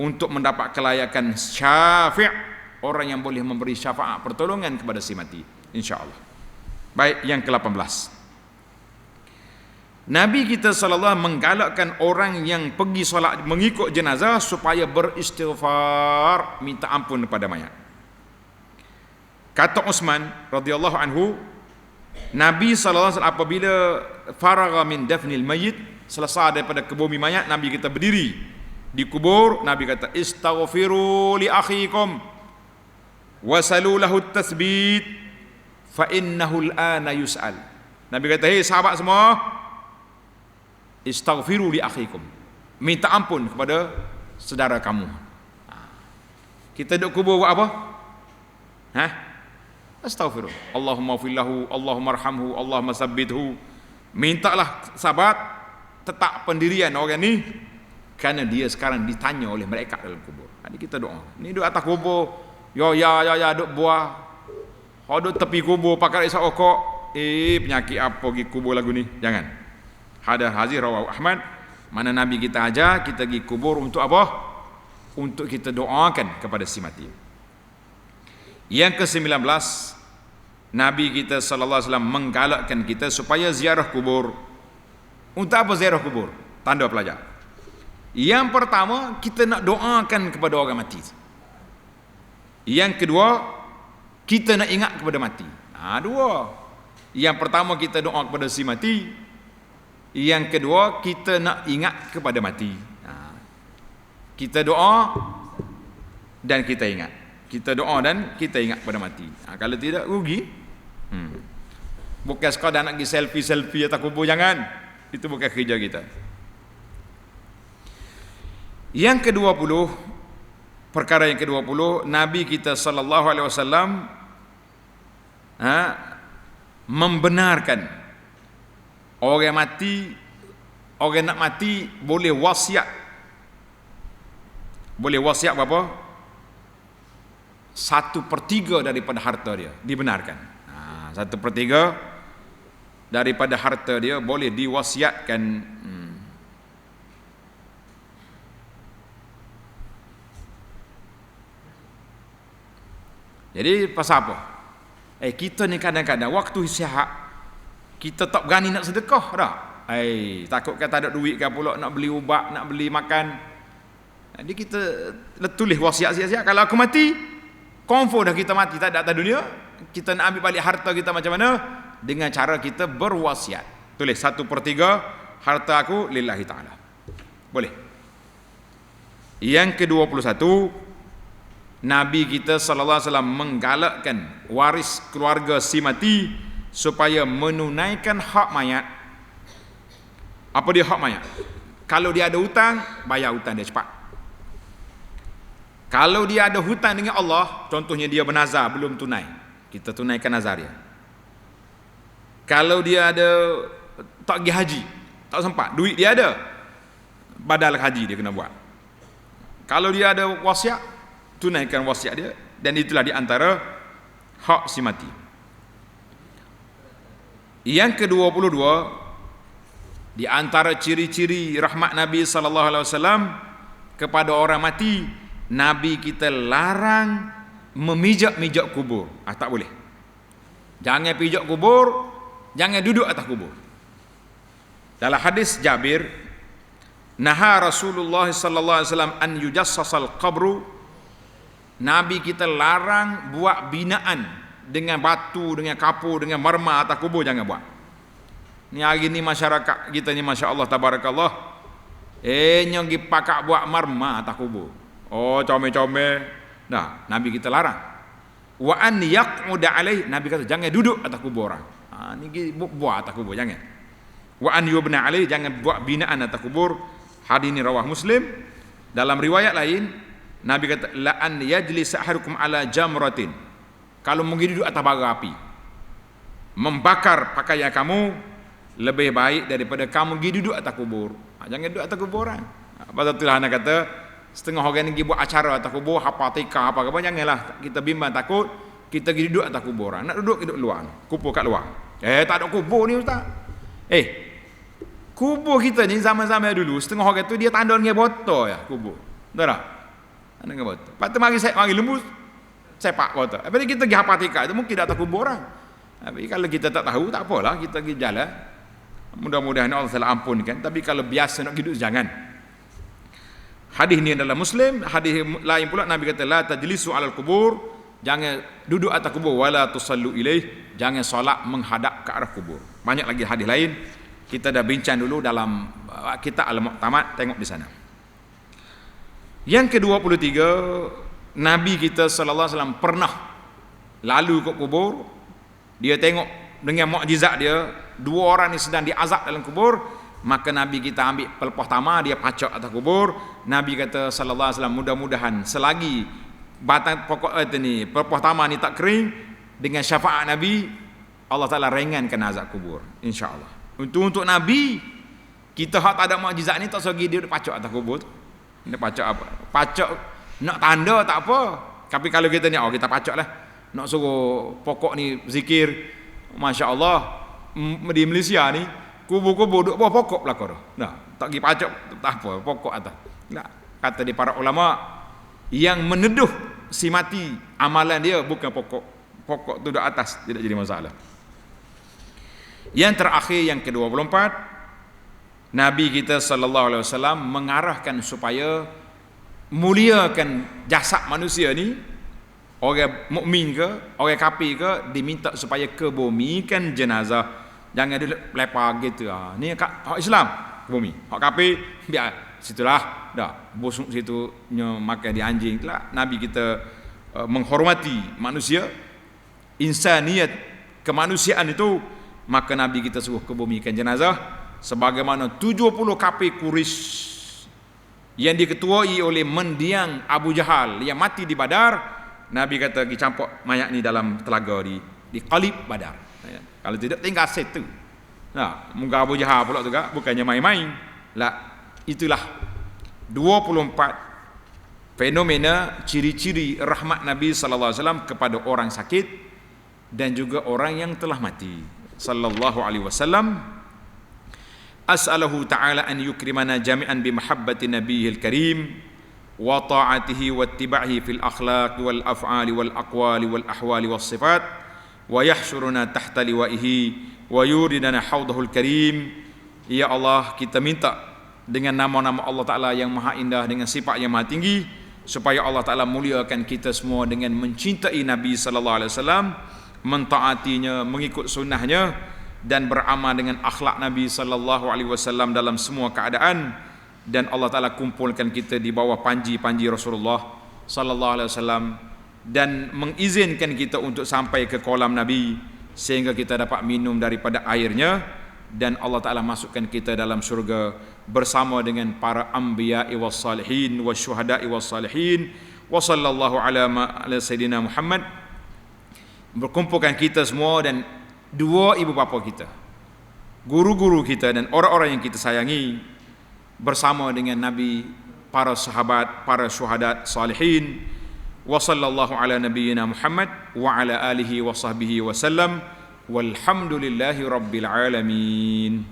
untuk mendapat kelayakan syafi', orang yang boleh memberi syafaat pertolongan kepada si mati, insya-Allah. Baik, yang ke-18. Nabi kita sallallahu menggalakkan orang yang pergi solat mengikut jenazah supaya beristighfar, minta ampun kepada mayat. Kata Utsman radhiyallahu anhu, Nabi sallallahu alaihi wasallam apabila faragha min dafnil mayyit, selesai daripada kebumi mayat, Nabi kita berdiri di kubur, Nabi kata istaghfiru li akhikum wasalu lahu at-tathbit fa innahu al-ana yus'al. Nabi kata, hei sahabat semua, istaghfiru li akhikum, minta ampun kepada saudara kamu. Kita duduk kubur buat apa? Astaghfirullah, Allahumma fillahu, Allahumma arhamhu, Allahumma sabbithu. Mintalah sahabat tetap pendirian orang ni, kerana dia sekarang ditanya oleh mereka dalam kubur. Jadi kita doa. Ni duduk atas kubur, Ya duk buah. Duk tepi kubur pakai isap okok. Penyakit apa pergi kubur lagu ni? Jangan. Hadis hadis rawahu Ahmad. Mana Nabi kita ajar kita pergi kubur untuk apa? Untuk kita doakan kepada si mati. Yang ke-19, Nabi kita sallallahu alaihi wasallam menggalakkan kita supaya ziarah kubur. Untuk apa ziarah kubur? Tanda pelajar. Yang pertama, kita nak doakan kepada orang mati. Yang kedua, kita nak ingat kepada mati. Dua. Yang pertama, kita doa kepada si mati. Yang kedua, kita nak ingat kepada mati. Kita doa dan kita ingat. Kita doa dan kita ingat kepada mati. Kalau tidak, rugi. Bukan sekadar nak pergi selfie-selfie atas kubur, jangan. Itu bukan kerja kita. Yang ke-20, perkara yang ke-20, Nabi kita sallallahu alaihi wasallam membenarkan orang mati, orang nak mati boleh wasiat. Boleh wasiat berapa? 1/3 daripada harta dia dibenarkan. 1/3 daripada harta dia boleh diwasiatkan. Jadi pasal apa? Kita ni kadang-kadang waktu sihat kita tak berani nak sedekah dah. Takut kata ada duit ke pula nak beli ubat, nak beli makan. Jadi kita tulis wasiat siap-siap, kalau aku mati, confirm dah kita mati, tak ada atas dunia. Kita nak ambil balik harta kita macam mana? Dengan cara kita berwasiat. Tulis 1/3 harta aku lillahi ta'ala. Boleh. Yang ke-21, Nabi kita sallallahu alaihi wasallam menggalakkan waris keluarga si mati supaya menunaikan hak mayat. Apa dia hak mayat? Kalau dia ada hutang, bayar hutang dia cepat. Kalau dia ada hutang dengan Allah, contohnya dia bernazar belum tunai, kita tunaikan nazar dia. Kalau dia ada tak pergi haji, tak sempat, duit dia ada, badal haji dia kena buat. Kalau dia ada wasiat, tunaikan wasiat dia, dan itulah di antara hak si mati. Yang ke-22, di antara ciri-ciri rahmat Nabi sallallahu alaihi wasallam kepada orang mati, Nabi kita larang memijak-mijak kubur. Tak boleh. Jangan pijak kubur, jangan duduk atas kubur. Dalam hadis Jabir, naha Rasulullah sallallahu alaihi wasallam an yujassasal qabru. Nabi kita larang buat binaan dengan batu, dengan kapur, dengan marmar atas kubur, jangan buat. Ni hari ni masyarakat kita ni masya-Allah tabarakallah, nyonggi pakak buat marmar atas kubur. Comel-comel. Nah, Nabi kita larang. Wa an yaq'uda alaih, Nabi kata jangan duduk atas kubur orang. Ni buat atas kubur, jangan. Wa an yubna alaih, jangan buat binaan atas kubur. Hadis ini rawah Muslim. Dalam riwayat lain, Nabi kata la an yajlis ahadukum ala jamratin. Kalau mungkin duduk atas bara api, membakar pakaian kamu lebih baik daripada kamu pergi duduk atas kubur. Jangan duduk atas kubur orang. Pasal itulah anak kata setengah orang pergi buat acara atas kubur, hafal tika apa janganlah. Kita bimbang takut kita pergi duduk atas kubur orang. Nak duduk luar, kubur kat luar. Tak ada kubur ni ustaz. Kubur kita ni zaman-zaman dulu setengah orang tu dia tanda dengan botol ya kubur. Betul tak? Dengan botol. Lepas tu mari lembu sepak botol. Lepas tu kita pergi hafal tika itu mungkin atas kubur orang. Tapi kalau kita tak tahu tak apalah, kita pergi jalan. Mudah-mudahan Allah telah ampunkan. Tapi kalau biasa nak duduk jangan. Hadis ni adalah Muslim. Hadis lain pula Nabi kata la tajlisu alal kubur, jangan duduk atas kubur, wala tusallu ilaih, jangan solat menghadap ke arah kubur. Banyak lagi hadis lain. Kita dah bincang dulu dalam kitab Al-Mu'tamad, tengok di sana. Yang ke-23, Nabi kita sallallahu alaihi wasallam pernah lalu ke kubur. Dia tengok dengan mukjizat dia, dua orang ni sedang diazab dalam kubur, maka Nabi kita ambil pelepah tamar, dia pacak atas kubur. Nabi kata sallallahu alaihi wasallam, mudah-mudahan selagi batang pokok ni pelepah tamar ni tak kering, dengan syafaat Nabi Allah Taala ringankan azab kubur, insya-Allah. Untuk Nabi kita hak tak ada mukjizat ni tak segi dia pacak atas kubur tu. Dia pacak apa? Pacak nak tanda tak apa. Tapi kalau kita ni, kita pacak lah. Nak suruh pokok ni zikir, Masya Allah, di Malaysia ni, kubu-kubu duduk bawah pokok belakang tu. Nah, tak pergi pacak, tak apa, pokok atas. Nah, kata di para ulama, yang meneduh si mati, amalan dia bukan pokok. Pokok tu duduk atas, tidak jadi masalah. Yang terakhir, yang ke-24, Nabi kita sallallahu alaihi wasallam mengarahkan supaya muliakan jasad manusia ni, orang mukmin ke, orang kafir ke, diminta supaya kebumikan jenazah. Jangan dia lepas gitu. Ni hak Islam, bumi. Hak kafir biar situlah dah busuk situ makan di anjing. Itulah Nabi kita menghormati manusia, insaniat, kemanusiaan itu, maka Nabi kita suruh kebumikan jenazah sebagaimana 70 kafir Quraisy yang diketuai oleh mendiang Abu Jahal yang mati di Badar. Nabi kata pergi campur mayat ni dalam telaga di Qalib Badar. Kalau tidak tinggal situ. Nah, muka Abu Jahal pula juga bukannya main-main. Lah, itulah 24 fenomena ciri-ciri rahmat Nabi sallallahu alaihi wasallam kepada orang sakit dan juga orang yang telah mati. Sallallahu alaihi wasallam, as'alahu ta'ala an yukrimana jami'an bi mahabbati nabiyil karim wa ta'atihi wa ittiba'ihi fil akhlaq wal af'ali wal aqwali wal ahwali was sifat wa yahsyuruna tahta liwa'ihi wa yuridana haudahul karim. Ya Allah, kita minta dengan nama-nama Allah Ta'ala yang maha indah, dengan sifat yang maha tinggi, supaya Allah Ta'ala muliakan kita semua dengan mencintai Nabi sallallahu alaihi wasallam, mentaatinya, mengikut sunnahnya, dan beramal dengan akhlak Nabi sallallahu alaihi wasallam dalam semua keadaan. Dan Allah Ta'ala kumpulkan kita di bawah panji-panji Rasulullah sallallahu alaihi wasallam dan mengizinkan kita untuk sampai ke kolam Nabi sehingga kita dapat minum daripada airnya, dan Allah Ta'ala masukkan kita dalam syurga bersama dengan para anbiya'i was salihin was syuhada'i was salihin. Wa sallallahu ala sayyidina Muhammad. Berkumpulkan kita semua dan dua ibu bapa kita, guru-guru kita dan orang-orang yang kita sayangi bersama dengan Nabi, para sahabat, para syuhada salihin. Wa sallallahu ala nabiyyina Muhammad wa ala alihi wa sahbihi wa sallam. Walhamdulillahi rabbil alamin.